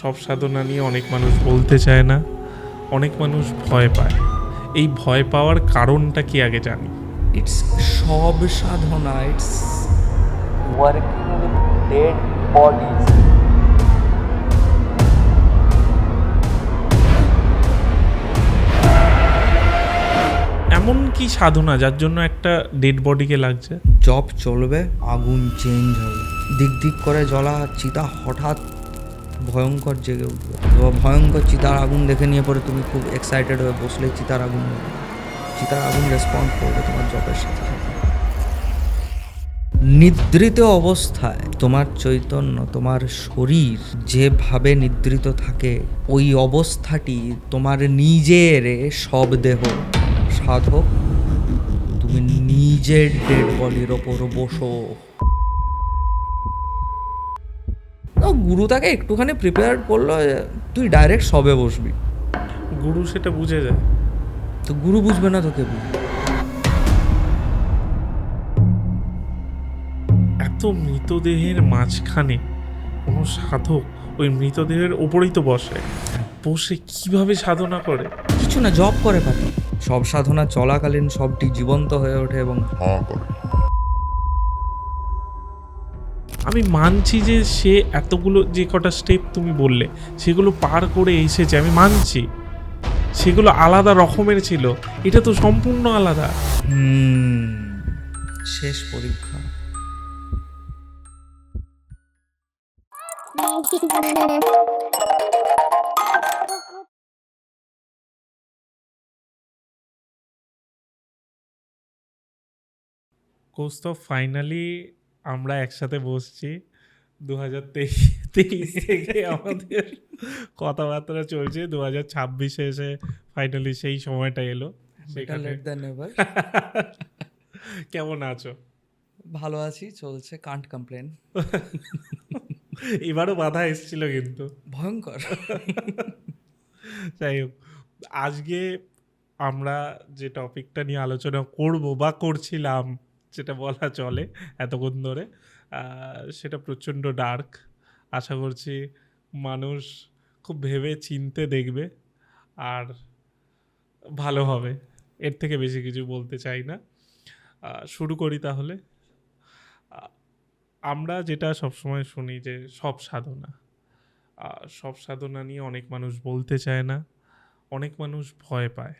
সব সাধনা নিয়ে অনেক মানুষ বলতে চায় না, অনেক মানুষ ভয় পায়। এই ভয় পাওয়ার কারণটা কি আগে জানি। ইটস সব সাধনা, it's working with dead bodies. এমন কি সাধনা যার জন্য একটা ডেড বডিকে লাগছে? জব চলবে, আগুন চেঞ্জ হবে, দিক দিক করে জ্বলা চিতা হঠাৎ ভয়ঙ্কর জেগে উঠবে। তো ভয়ঙ্কর চিতার আগুন দেখে নিয়ে পরে তুমি খুব এক্সাইটেড হয়ে বসলে চিতার আগুন রেসপন্ড করবে তোমার জবের সাথে সাথে। নিদ্রিত অবস্থায় তোমার চৈতন্য, তোমার শরীর যেভাবে নিদ্রিত থাকে, ওই অবস্থাটি তোমার নিজের সব দেহ। সাধক, তুমি নিজের ডেড বডির ওপর বসো। গুরু তাকে একটুখানি প্রিপেয়ার করলো, তুই ডাইরেক্ট সবে বসবি। গুরু সেটা বুঝে যায়। তো গুরু বুঝবে না তোকে বুঝবে। এত মৃতদেহের মাঝখানে কোনো সাধক ওই মৃতদেহের ওপরেই তো বসে কিভাবে সাধনা করে? কিছু না, জব করে পারে। সব সাধনা চলাকালীন সবটি জীবন্ত হয়ে ওঠে এবং আমি মানছি যে সে এতগুলো যে কটা স্টেপ তুমি বললে সেগুলো পার করে এসেছে, আমি মানছি সেগুলো আলাদা রকমের ছিল, এটা তো সম্পূর্ণ আলাদা। শেষ পরীক্ষা। কৌস্তব, ফাইনালি আমরা একসাথে বসছি। 2023 থেকে আমাদের কথাবার্তা চলছে, 2026-এ এসে ফাইনালি সেই সময়টা এলো। Better late than never. কেমন আছো? ভালো আছি, চলছে, কান্ট কমপ্লেন। এবারও বাধা এসেছিল কিন্তু ভয়ঙ্কর। যাই হোক, আজকে আমরা যে টপিকটা নিয়ে আলোচনা করব বা করছিলাম, যেটা বলা চলে এতক্ষণ ধরে, সেটা প্রচণ্ড ডার্ক। আশা করছি মানুষ খুব ভেবে চিনতে দেখবে আর ভালো হবে। এর থেকে বেশি কিছু বলতে চাই না। শুরু করি তাহলে। আমরা যেটা সবসময় শুনি যে সব সাধনা নিয়ে অনেক মানুষ বলতে চায় না, অনেক মানুষ ভয় পায়।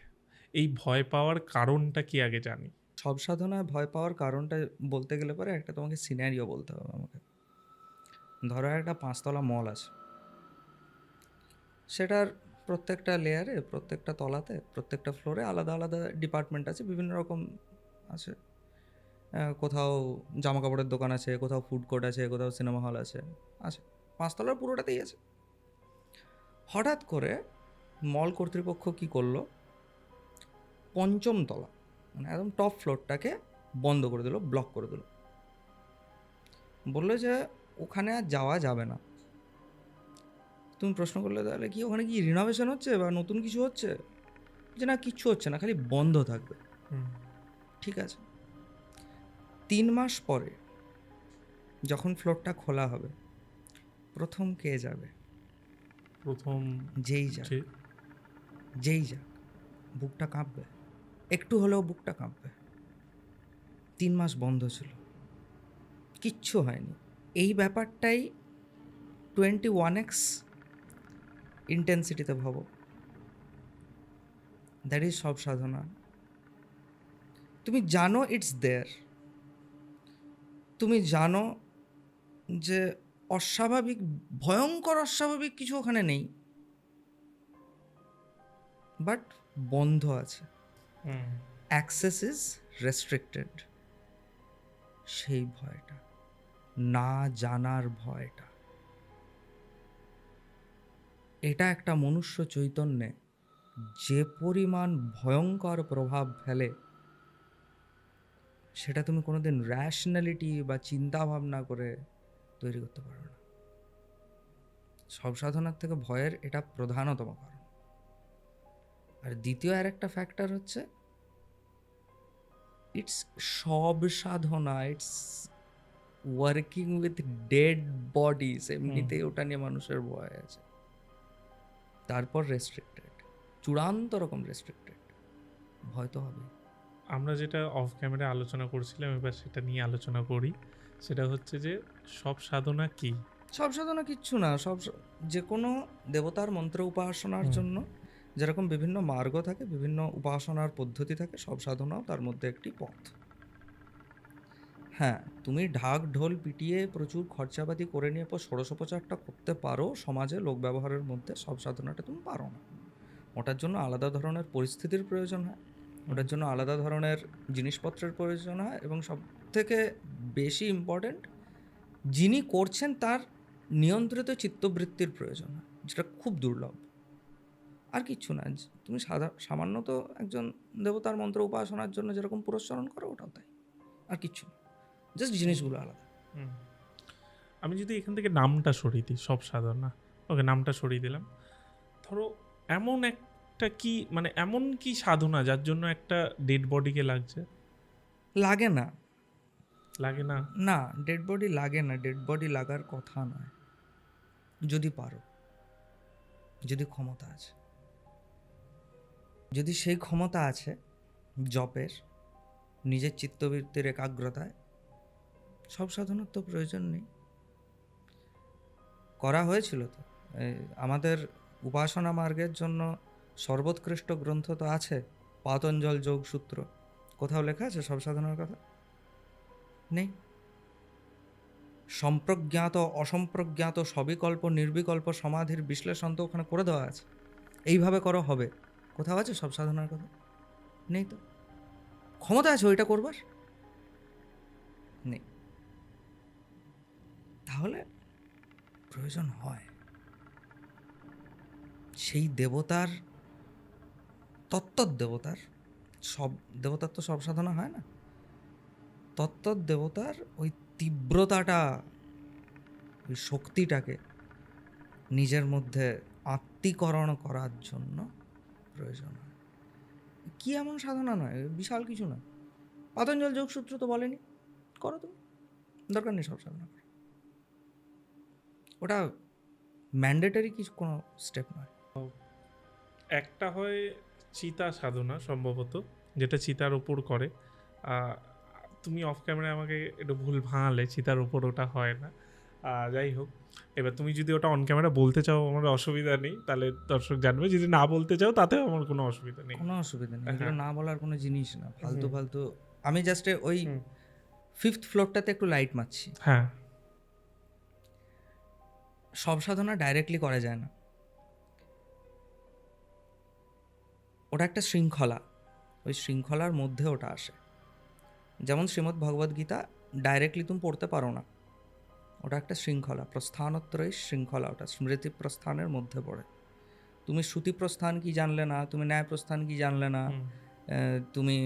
এই ভয় পাওয়ার কারণটা কি আগে জানি। সব সাধনায় ভয় পাওয়ার কারণটা বলতে গেলে পরে একটা তোমাকে সিনারিও বলতে হবে আমাকে। ধরো একটা 5তলা মল আছে, সেটার প্রত্যেকটা লেয়ারে, প্রত্যেকটা তলাতে, প্রত্যেকটা ফ্লোরে আলাদা আলাদা ডিপার্টমেন্ট আছে, বিভিন্ন রকম আছে। কোথাও জামা কাপড়ের দোকান আছে, কোথাও ফুড কোর্ট আছে, কোথাও সিনেমা হল আছে। 5তলার পুরোটাতেই আছে। হঠাৎ করে মল কর্তৃপক্ষ কি করলো, 5ম তলা মানে একদম টপ ফ্লোরটাকে বন্ধ করে দিল, ব্লক করে দিল। বললো যে ওখানে আর যাওয়া যাবে না। তুমি প্রশ্ন করলে তাহলে কি ওখানে কি রিনোভেশন হচ্ছে বা নতুন কিছু হচ্ছে? যে না, কিচ্ছু হচ্ছে না, খালি বন্ধ থাকবে। ঠিক আছে, 3 মাস পরে যখন ফ্লোরটা খোলা হবে, প্রথম কে যাবে? প্রথম যেই যাক বুকটা কাঁপবে, একটু হলেও বুকটা কাঁপবে। 3 মাস বন্ধ ছিল, কিচ্ছু হয়নি। এই ব্যাপারটাই 21x ইন্টেন্সিটিতে ভাবো। দ্যাট ইজ সব সাধনা। তুমি জানো ইটস দেয়ার, তুমি জানো যে অস্বাভাবিক, ভয়ঙ্কর অস্বাভাবিক কিছু ওখানে নেই, বাট বন্ধ আছে, অ্যাক্সেস ইজ রেস্ট্রিক্টেড। সেই ভয়টা, না জানার ভয়টা, এটা একটা মনুষ্য চৈতন্যে যে পরিমাণ ভয়ঙ্কর প্রভাব ফেলে, সেটা তুমি কোনোদিন র্যাশনালিটি বা চিন্তা ভাবনা করে তৈরি করতে পারো না। সব সাধনার থেকে ভয়ের এটা প্রধানতম কারণ। আর দ্বিতীয় আর একটা ফ্যাক্টর হচ্ছে, ইটস সব সাধনা, it's working with dead bodies. এমনিতেই ওটা নিয়ে মানুষের ভয় আছে। তারপর রেস্ট্রিক্টেড, চূড়ান্ত রকম রেস্ট্রিক্টেড, ভয় তো হবে। আমরা যেটা অফ ক্যামেরা আলোচনা করছিলাম, এবার সেটা নিয়ে আলোচনা করি। সেটা হচ্ছে যে সব সাধনা কি? সব সাধনা কিচ্ছু না, যে কোনো দেবতার মন্ত্র উপাসনার হুম। জন্য যেরকম বিভিন্ন মার্গ থাকে, বিভিন্ন উপাসনার পদ্ধতি থাকে, সব সাধনাও তার মধ্যে একটি পথ। হ্যাঁ, তুমি ঢাক ঢোল পিটিয়ে প্রচুর খরচাপাতি করে নিয়ে পর ষোড়শোপচারটা করতে পারো সমাজে লোক ব্যবহারের মধ্যে, সব সাধনাটা তুমি পারো না। ওটার জন্য আলাদা ধরনের পরিস্থিতির প্রয়োজন হয়, ওটার জন্য আলাদা ধরনের জিনিসপত্রের প্রয়োজন হয়, এবং সব থেকে বেশি ইম্পর্ট্যান্ট, যিনি করছেন তার নিয়ন্ত্রিত চিত্তবৃত্তির প্রয়োজন হয়, যেটা খুব দুর্লভ। আর কিচ্ছু না, তুমি সামান্য তো একজন দেবতার মন্ত্র উপাসনার জন্য যেরকম পুরস্চরণ করো, ওটাও তাই, আর কিচ্ছু না, জাস্ট জিনিসগুলো আলাদা। হুম। আমি যদি এখান থেকে নামটা সরিয়ে দিই, সব সাধনা, ওকে নামটা সরিয়ে দিলাম। ধরো এমন একটা কি, মানে এমন কি সাধনা যার জন্য একটা ডেড বডিকে লাগছে? লাগে না, লাগে না? না, ডেড বডি লাগে না, ডেড বডি লাগার কথা নয়, যদি পারো, যদি ক্ষমতা আছে, যদি সেই ক্ষমতা আছে জপের, নিজের চিত্তবৃত্তির একাগ্রতায়, সব সাধনার তো প্রয়োজন নেই। করা হয়েছিল তো, আমাদের উপাসনা মার্গের জন্য সর্বোৎকৃষ্ট গ্রন্থ তো আছে, পাতঞ্জল যোগসূত্র। কোথাও লেখা আছে সব সাধনার কথা? নেই। সম্প্রজ্ঞাত অসম্প্রজ্ঞাত সবিকল্প নির্বিকল্প সমাধির বিশ্লেষণ তো ওখানে করে দেওয়া আছে, এইভাবে করো হবে। কোথাও আছে সব সাধনার কথা? নেই তো। ক্ষমতা আছে ওইটা করবার? নেই। তাহলে প্রয়োজন হয় সেই দেবতার, দেবতার, সব দেবতার তো সব সাধনা হয় না, দেবতার ওই তীব্রতাটা, ওই শক্তিটাকে নিজের মধ্যে আত্মীকরণ করার জন্য প্রয়োজন হয়। কি এমন সাধনা নয়, বিশাল কিছু নয়। পাতঞ্জল যোগসূত্র তো বলেনি করো, তুমি দরকার নেই সব সাধনা করো, ওটা ম্যান্ডেটারি কিছু কোনো স্টেপ নয়। একটা হয় চিতা সাধনা সম্ভবত, যেটা চিতার উপর করে। তুমি অফ ক্যামেরায় আমাকে একটু ভুল ভাঙালে, চিতার উপর ওটা হয় না। যাই হোক, এবার তুমি যদি ওটা অন ক্যামেরা বলতে চাও আমার অসুবিধা নেই, তাহলে দর্শক জানবে। যদি না বলতে চাও তাতেও আমার কোনো অসুবিধা নেই। কোনো অসুবিধা নেই, এগুলো হ্যাঁ। না বলার কোনো জিনিস না, ফালতু হুম। ফালতু। আমি জাস্ট ওই হুম। 5th ফ্লোরটাতে একটু লাইট মারছি। হ্যাঁ। সব সাধনা ডাইরেক্টলি করা যায় না, ওটা একটা শৃঙ্খলা, ওই শৃঙ্খলার মধ্যে ওটা আসে। যেমন শ্রীমদ্ ভগবদ্গীতা ডাইরেক্টলি তুমি পড়তে পারো না, ওটা একটা শৃঙ্খলা, প্রস্থানত্রয়ী শৃঙ্খলা, ওটা স্মৃতি প্রস্থানের মধ্যে পড়ে। তুমি শ্রুতি প্রস্থান কি জানলে না, তুমি ন্যায় প্রস্থান কি জানলে না, তুমি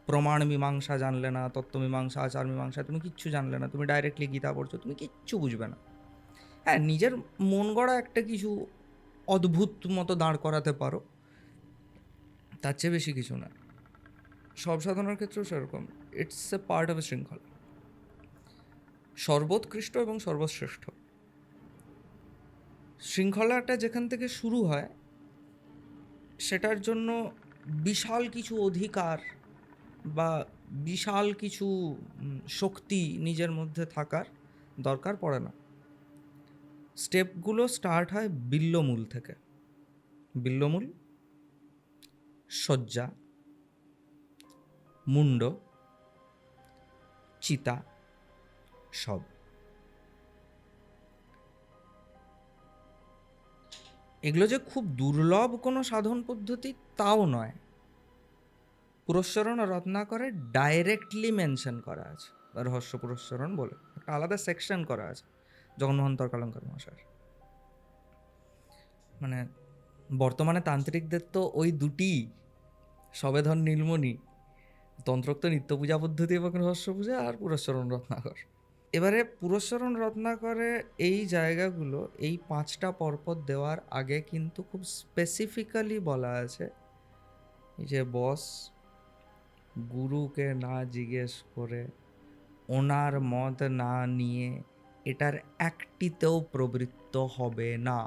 প্রমাণ মীমাংসা জানলে না, তত্ত্ব মীমাংসা, আচার মীমাংসা, তুমি কিচ্ছু জানলে না, তুমি ডাইরেক্টলি গীতা পড়ছো, তুমি কিচ্ছু বুঝবে না। হ্যাঁ, নিজের মন গড়া একটা কিছু অদ্ভুত মতো দাঁড় করাতে পারো, তার চেয়ে বেশি কিছু না। সব সাধনার ক্ষেত্রেও সেরকম, ইটস এ পার্ট অফ এ শৃঙ্খলা, সর্বোৎকৃষ্ট এবং সর্বশ্রেষ্ঠ। শৃঙ্খলাটা যেখান থেকে শুরু হয় সেটার জন্য বিশাল কিছু অধিকার বা বিশাল কিছু শক্তি নিজের মধ্যে থাকার দরকার পড়ে না। স্টেপগুলো স্টার্ট হয় বিল্লমূল থেকে। বিল্লমূল, শয্যা, মুন্ড, চিতা, সব। এগুলো যে খুব দুর্লভ কোনো সাধন পদ্ধতি তাও নয়। পুরস্চরণ রত্নাকরে ডাইরেক্টলি মেনশন করা আছে, রহস্য পুরস্চরণ বলে একটা আলাদা সেকশন করা আছে জগন্মোহন তর্কালঙ্কার মহাশয়ের। মানে বর্তমানে তান্ত্রিকদের তো ওই দুটি, সবেধন নীলমণি, তন্ত্রোক্ত নিত্য পূজা পদ্ধতি এবং রহস্য পূজা, আর পুরস্চরণ রত্নাকর। এবারে পুরস্চরণ রত্নাকরে এই জায়গাগুলো, এই 5টা পরপর দেওয়ার আগে কিন্তু খুব স্পেসিফিক্যালি বলা আছে যে বস গুরুকে না জিজ্ঞেস করে, ওনার মত না নিয়ে এটার একটিতেও প্রবৃত্ত হবে না।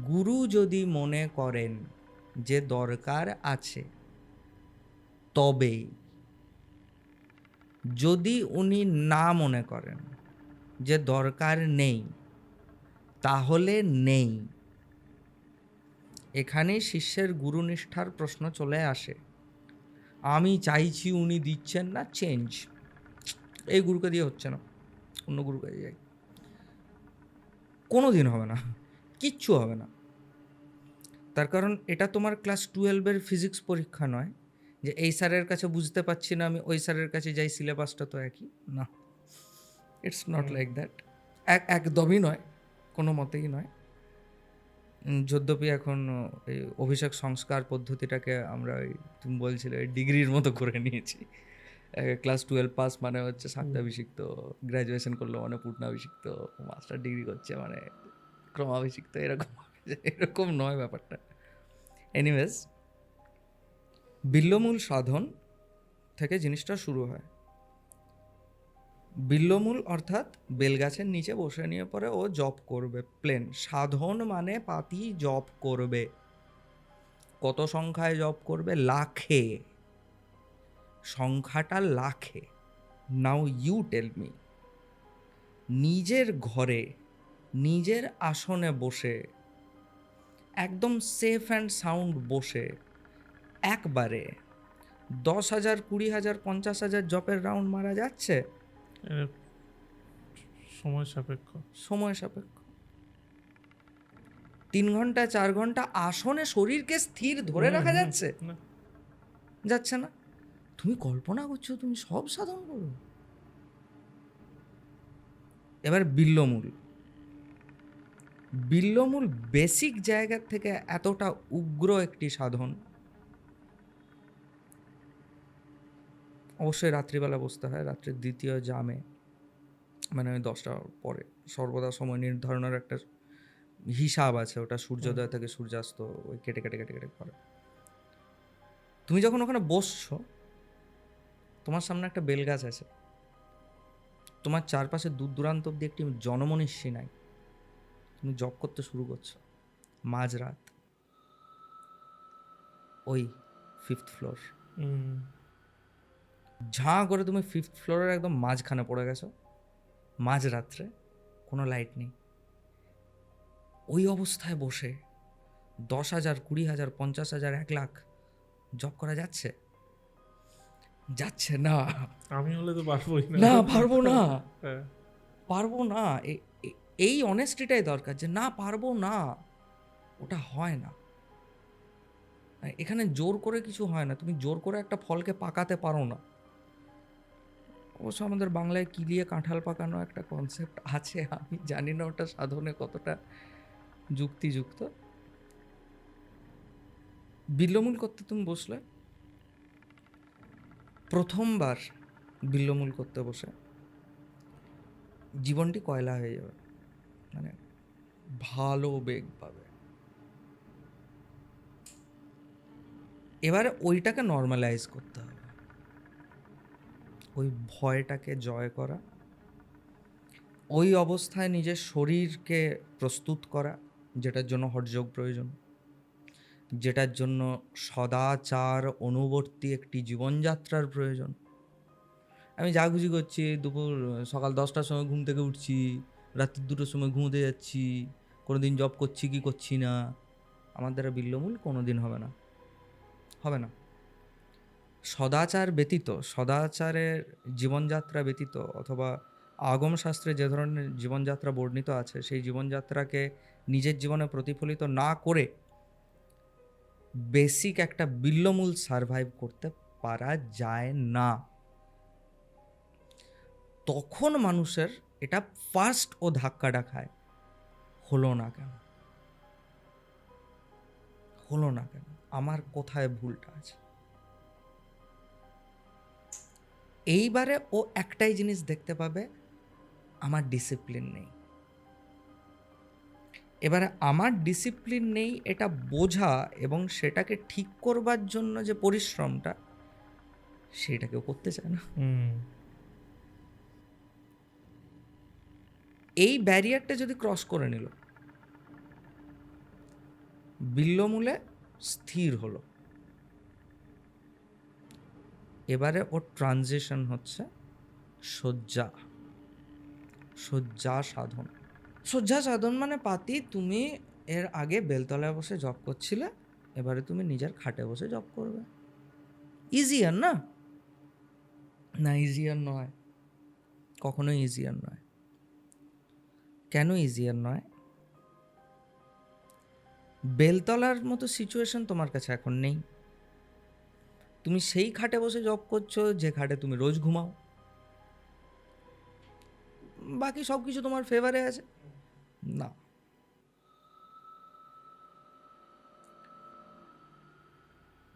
গুরু যদি মনে করেন যে দরকার আছে তবেই, যদি উনি না মনে করেন যে দরকার নেই তাহলে নেই। এখানেই শিষ্যের গুরুনিষ্ঠার প্রশ্ন চলে আসে। আমি চাইছি, উনি দিচ্ছেন না, চেঞ্জ। এই গুরুকে দিয়ে হচ্ছে না, অন্য গুরুকে দিয়ে যাই। কোনো দিন হবে না, কিচ্ছু হবে না। তার কারণ এটা তোমার ক্লাস 12-এর ফিজিক্স পরীক্ষা নয় যে এই স্যারের কাছে বুঝতে পারছি না, আমি ওই স্যারের কাছে যাই, সিলেবাসটা তো একই না। ইটস নট লাইক দ্যাট, একদমই নয়, কোনো মতেই নয়। যদ্যপি এখন এই অভিষেক সংস্কার পদ্ধতিটাকে আমরা ওই তুমি বলছিলে ওই ডিগ্রির মতো করে নিয়েছি। ক্লাস 12 পাস মানে হচ্ছে শাক্তাভিষিক্ত, গ্র্যাজুয়েশন করলো মানে পূর্ণাভিষিক্ত, মাস্টার ডিগ্রি করছে মানে ক্রমাভিষিক্ত, এরকম এরকম নয় ব্যাপারটা। এনিওয়েজ, বিল্লমূল সাধন থেকে জিনিসটা শুরু হয়। বিল্লমূল অর্থাৎ বেলগাছের নিচে বসে নিয়ে পরে ও জপ করবে, প্লেন। সাধন মানে পাতি জপ করবে। কত সংখ্যায় জপ করবে? লাখে। সংখ্যাটা লাখে। নাও ইউ টেল মি, নিজের ঘরে নিজের আসনে বসে একদম সেফ অ্যান্ড সাউন্ড বসে একবারে 10,000, 20,000, 50,000 জপের রাউন্ড মারা যাচ্ছে? সময় সাপেক্ষ। সময় সাপেক্ষ। 3 ঘন্টা 4 ঘন্টা আসনে শরীরকে স্থির ধরে রাখা যাচ্ছে? না। যাচ্ছে না। তুমি কল্পনা করছো তুমি সব সাধন করো। এবার বিল্লমূল। বিল্লমূল বেসিক জায়গা থেকে এতটা উগ্র একটি সাধন। অবশ্যই রাত্রিবেলা বসতে হয়, রাত্রির দ্বিতীয় জামে, মানে ওই 10টার পরে। সর্বদা সময় নির্ধারণের একটা হিসাব আছে, ওটা সূর্যোদয় থেকে সূর্যাস্ত ওই কেটে কেটে কেটে কেটে করে। তুমি যখন ওখানে বসছো, তোমার সামনে একটা বেলগাছ আছে, তোমার চারপাশে দূর দূরান্ত অব্দি একটি জনমনীষী নাই, তুমি জব করতে শুরু করছো মাঝরাত, ওই 5th ফ্লোর, ঝাঁ করে তুমি 5th ফ্লোরের একদম মাঝখানে পড়ে গেছো মাঝরাত্রে, কোনো লাইট নেই। ওই অবস্থায় বসে 10,000, 20,000, 50,000, 1 লাখ জব করা যাচ্ছে? যাচ্ছে না। আমি হলে তো পারবোই না। না, পারবো না, হ্যাঁ। পারবো না। এই অনেস্টিটাই দরকার যে না, পারবো না, ওটা হয় না। এখানে জোর করে কিছু হয় না, তুমি জোর করে একটা ফলকে পাকাতে পারো না। অবশ্য আমাদের বাংলায় কিলিয়ে কাঁঠাল পাকানো একটা কনসেপ্ট আছে, আমি জানি না ওটা সাধনে কতটা যুক্তিযুক্ত। বিল্লমূল করতে তুমি বসলে, প্রথমবার বিল্লমূল করতে বসে জীবনটি কয়লা হয়ে যাবে, মানে ভালো বেগ পাবে। এবারে ওইটাকে নর্মালাইজ করতে হবে, ওই ভয়টাকে জয় করা, ওই অবস্থায় নিজের শরীরকে প্রস্তুত করা, যেটার জন্য হঠযোগ প্রয়োজন, যেটার জন্য সদাচার অনুবর্তী একটি জীবনযাত্রার প্রয়োজন। আমি যা খুশি করছি, সকাল 10টার সময় ঘুম থেকে উঠছি, রাত্রি 2টোর সময় ঘুমোতে যাচ্ছি, কোনো দিন জব করছি কি করছি না, আমার দ্বারা বিল্লমূল কোনো দিন হবে না, হবে না। সদাচার ব্যতীত, সদাচারের জীবনযাত্রা ব্যতীত, অথবা আগম শাস্ত্রে যে ধরনের জীবনযাত্রা বর্ণিত আছে সেই জীবনযাত্রাকে নিজের জীবনে প্রতিফলিত না করে বেসিক একটা বিল্লমূল সারভাইভ করতে পারা যায় না। তখন মানুষের এটা ফার্স্ট ও ধাক্কাটা খায়, হলো না কেন, হলো না কেন, আমার কোথায় ভুলটা আছে। এইবারে ও একটাই জিনিস দেখতে পাবে, আমার ডিসিপ্লিন নেই। এবারে আমার ডিসিপ্লিন নেই এটা বোঝা এবং সেটাকে ঠিক করবার জন্য যে পরিশ্রমটা, সেটা কেউ করতে চায় না। এই ব্যারিয়ারটা যদি ক্রস করে নিল, বিল্লমূলে স্থির হলো। এবারে ওর ট্রানজিশন হচ্ছে শয্যা, শয্যা সাধন। শয্যা সাধন মানে পাতি, তুমি এর আগে বেলতলায় বসে জব করছিলে, এবারে তুমি নিজের খাটে বসে জব করবে। ইজিয়ার না? না, ইজিয়ার নয়, কখনোই ইজিয়ার নয়। কেন ইজিয়ার নয়? বেলতলার মতো সিচুয়েশন তোমার কাছে এখন নেই। তুমি সেই খাটে বসে জব করছো যে খাটে তুমি রোজ ঘুমাও, বাকি সব কিছু তোমার ফেভারে আছে। না,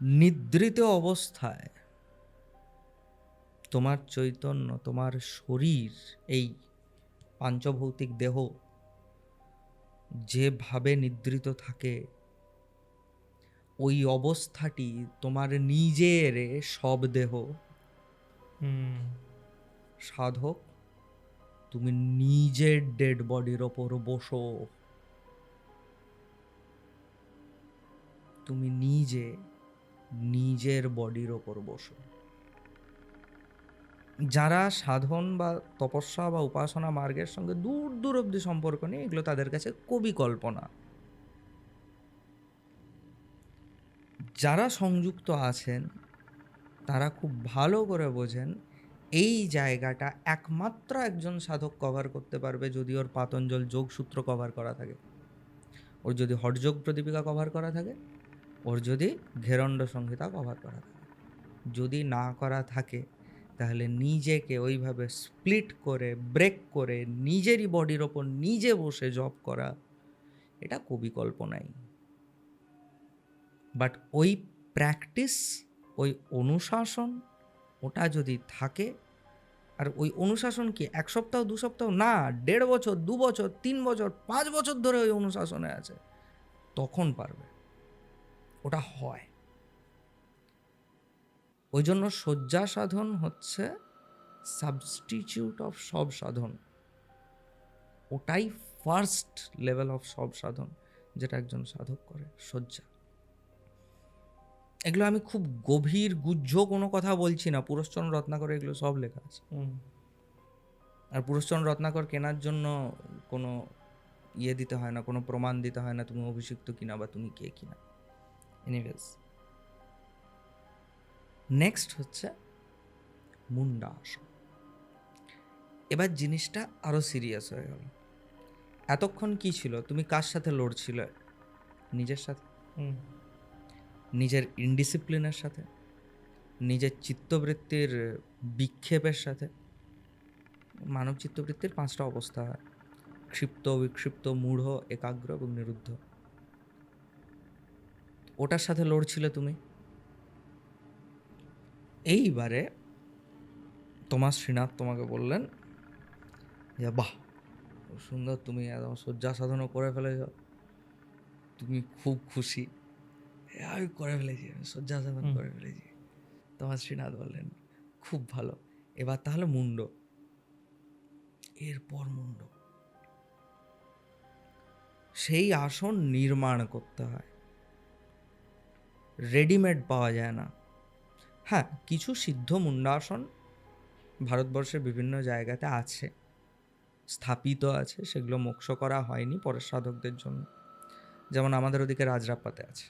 নিদ্রিত অবস্থায় তোমার চৈতন্য, তোমার শরীর, এই পাঞ্চভৌতিক দেহ যেভাবে নিদ্রিত থাকে, ওই অবস্থাটি তোমার নিজের সব দেহ। সাধক, তুমি নিজের ডেড বডির ওপর বসো, তুমি নিজে নিজের বডির ওপর বসো। যারা সাধন বা তপস্যা বা উপাসনা মার্গের সঙ্গে দূর দূর অব্দি সম্পর্ক নেই, এগুলো তাদের কাছে কবি কল্পনা। যারা সংযুক্ত আছেন তারা খুব ভালো করে বোঝেন এই জায়গাটা একমাত্র একজন সাধক কভার করতে পারবে যদি ওর পাতঞ্জল যোগসূত্র কভার করা থাকে, ওর যদি হঠযোগ প্রদীপিকা কভার করা থাকে, ওর যদি ঘেরণ্ড সংহিতা কভার করা থাকে। যদি না করা থাকে তাহলে নিজেকে ওইভাবে স্প্লিট করে, ব্রেক করে, নিজেরই বডির ওপর নিজে বসে জব করা, এটা কবি কল্পনাই। বাট ওই প্র্যাকটিস, ওই অনুশাসন, ওটা যদি থাকে, আর ওই অনুশাসন কি 1 সপ্তাহ 2 সপ্তাহ না, 1.5 বছর, 2 বছর, 3 বছর, 5 বছর ধরে ওই অনুশাসনে আছে, তখন পারবে। ওটা হয়। ওই জন্য শয্যা সাধন হচ্ছে সাবস্টিটিউট অফ সব সাধন। ওটাই ফার্স্ট লেভেল অফ সব সাধন যেটা একজন সাধক করে, শয্যা। এগুলো আমি খুব গভীর গুহ্য কোনো কথা বলছি না, পুরুষচরণ রত্নাকর এগুলো সব লেখা আছে। আর পুরুষচরণ রত্নাকর কেনার জন্য কোনো ইয়ে দিতে হয় না, কোনো প্রমাণ দিতে হয় না তুমি অভিষিক্ত কিনা বা তুমি কে কিনা। এনিওয়েজ, নেক্সট হচ্ছে মুন্ডাসন। এবার জিনিসটা আরো সিরিয়াস হয়ে গেল। এতক্ষণ কি ছিল? তুমি কার সাথে লড়ছিলে? নিজের সাথে, নিজের ইনডিসিপ্লিনের সাথে, নিজের চিত্তবৃত্তির বিক্ষেপের সাথে। মানব চিত্তবৃত্তির 5টা অবস্থা হয়: ক্ষিপ্ত, বিক্ষিপ্ত, মূঢ়, একাগ্র এবং নিরুদ্ধ। ওটার সাথে লড়ছিলে তুমি। এইবারে তোমার শ্রীনাথ তোমাকে বললেন যে বাহ, খুব সুন্দর, তুমি একদম শয্যা সাধনও করে ফেলেছ, তুমি খুব খুশি। আমি করে ফেলেছি, আমি শয্যা সাধন করে ফেলেছি। তোমার শ্রীনাথ বললেন খুব ভালো, এবার তাহলে মুন্ড। এরপর মুন্ড, সেই আসন নির্মাণ করতে হয়, রেডিমেড পাওয়া যায় না। হ্যাঁ, কিছু সিদ্ধ মুন্ডাসন ভারতবর্ষের বিভিন্ন জায়গাতে আছে, স্থাপিত আছে, সেগুলো মোক্ষ করা হয়নি পরের সাধকদের জন্য। যেমন আমাদের ওদিকে রাজরাপ্পাতে আছে,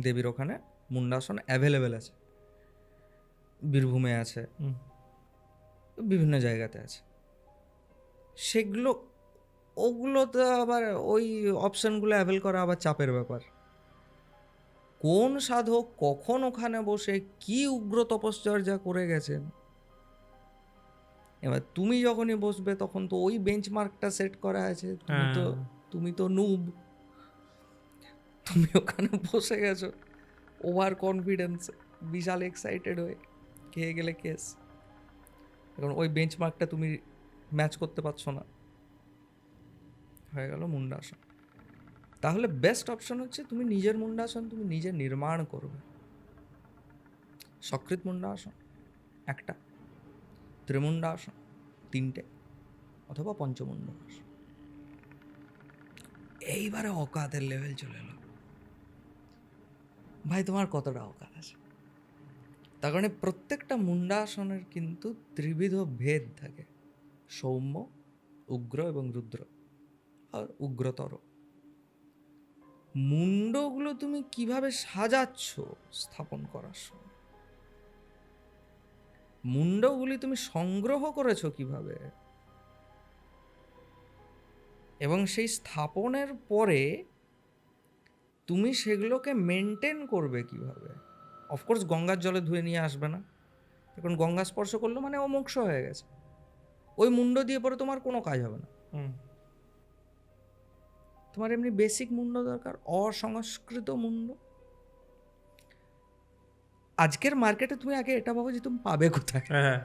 দেবীর ওখানে মুন্ডাসন অ্যাভেলেবেল আছে, বীরভূমে আছে, বিভিন্ন জায়গাতে আছে। সেগুলো, ওগুলো তো আবার ওই অপশানগুলো অ্যাভেল করা আবার চাপের ব্যাপার। কোন সাধক কখন ওখানে বসে কি উগ্র তপশ্চর্যা করে গেছেন, এবার তুমি যখনই বসবে তখন তো ওই বেঞ্চমার্কটা সেট করা আছে। তুমি তো নুব, তুমি ওখানে বসে গেছো ওভার কনফিডেন্স, বিশাল এক্সাইটেড হয়ে, খেয়ে গেলে কেস। এখন ওই বেঞ্চমার্কটা তুমি ম্যাচ করতে পারছো না, হয়ে গেল মুন্ডাসন। তাহলে বেস্ট অপশন হচ্ছে তুমি নিজের মুন্ডাসন তুমি নিজে নির্মাণ করবে। সক্রিত মুন্ডাসন একটা, ত্রিমুন্ডাসন 3টে, অথবা পঞ্চমুন্ডাসন। এইবারে অকাতের লেভেল চলে এলো। ভাই তোমার কতটা অকাত আছে? তার কারণে প্রত্যেকটা মুন্ডাসনের কিন্তু ত্রিবিধ ভেদ থাকে: সৌম্য, উগ্র এবং রুদ্র, আর উগ্রতর। মুন্ডগুলো তুমি কিভাবে সাজাচ্ছ স্থাপন করার সময়, মুন্ডগুলি তুমি সংগ্রহ করেছো কিভাবে, এবং সেই স্থাপনের পরে তুমি সেগুলোকে মেনটেন করবে কিভাবে। অফকোর্স গঙ্গার জলে ধুয়ে নিয়ে আসবে না, এখন গঙ্গা স্পর্শ করলো মানে ও মোক্ষ হয়ে গেছে। ওই মুন্ড দিয়ে পরে তোমার কোনো কাজ হবে না। হুম। তোমার এমনি বেসিক মুন্ড দরকার, অসংস্কৃত মুন্ড। আজকের মার্কেটে তুমি আগে এটা ভাবো যে তুমি পাবে কোথায়। হ্যাঁ,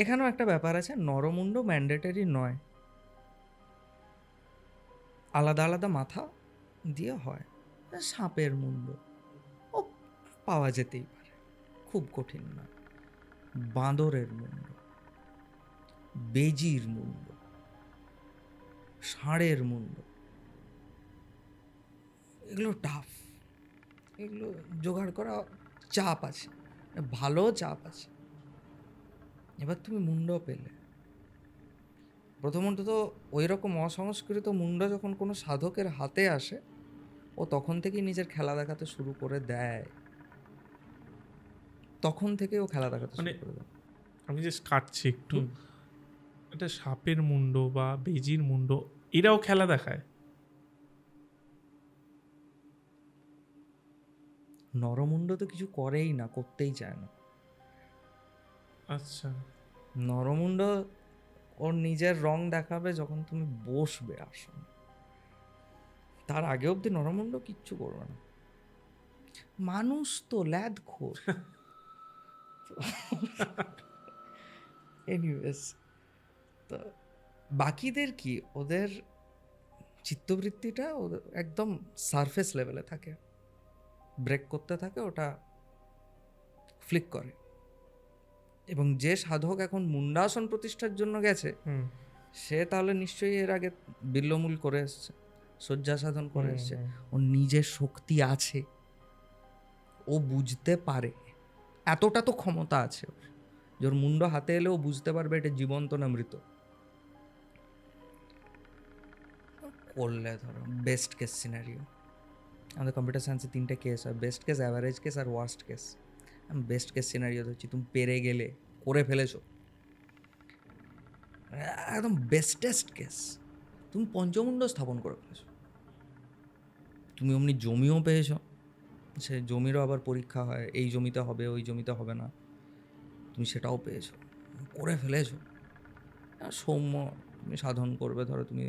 এখানেও একটা ব্যাপার আছে, নরমুন্ড ম্যান্ডেটরি নয়, আলাদা আলাদা মাথা দিয়ে হয়। সাপের মুন্ড ও পাওয়া যেতেই পারে, খুব কঠিন না। বাঁদরের মুন্ড, বেজির মুন্ড, ষাঁড়ের মুন্ড, এগুলো টাফ, এগুলো জোগাড় করা চাপ আছে, ভালো চাপ আছে। এবার তুমি মুন্ড পেলে, প্রথমত তো ওই রকম অসংস্কৃত মুন্ড যখন কোনো সাধকের হাতে আসে, ও তখন থেকেই নিজের খেলা দেখাতে শুরু করে দেয়, তখন থেকে ও খেলা দেখাতে মানে শুরু করে দেয়। আমি জাস্ট কাটছি একটু। হুম। এটা সাপের মুন্ড বা বেজির মুন্ড, এরাও খেলা দেখায়? নরমুন্ড তো কিছু করেই না, করতেই চায় না। আচ্ছা। নরমুন্ড ওর নিজের রং দেখাবে যখন তুমি বসবে আসন, তার আগে অবধি নরমুন্ড কিচ্ছু করবে না। মানুষ তো ল্যাদ খোর। এনিওয়েজ, তো বাকিদের কি, ওদের চিত্তবৃত্তিটা ওদের একদম সারফেস লেভেলে থাকে, ব্রেক করতে থাকে, ওটা ফ্লিক করে। এবং যে সাধক এখন মুন্ডাসন প্রতিষ্ঠার জন্য গেছে, হুম। সে তাহলে নিশ্চয়ই এর আগে বিল্লমূল করে এসছে, শয্যা সাধন করে হুম, এসছে। হুম। ওর নিজের শক্তি আছে, ও বুঝতে পারে, এতটা তো ক্ষমতা আছে ওর, যে ওর মুন্ড হাতে এলে ও বুঝতে পারবে এটা জীবন্ত না মৃত। করলে ধরো বেস্ট কেস সিনারিও, আমাদের কম্পিউটার সায়েন্সে 3টে কেস হয়: বেস্ট কেস, অ্যাভারেজ কেস আর ওয়ার্স্ট কেস। আমি বেস্ট কেস সিনারিও ধরছি, তুমি পেরে গেলে, করে ফেলেছো, একদম বেস্টেস্ট কেস, তুমি পঞ্চমুণ্ড স্থাপন করে ফেলেছো, তুমি অমনি জমিও পেয়েছো, সে জমিরও আবার পরীক্ষা হয়, এই জমিতে হবে ওই জমিতে হবে না, তুমি সেটাও পেয়েছো, করে ফেলেছো। আর সৌম্য তুমি সাধন করবে, ধরো তুমি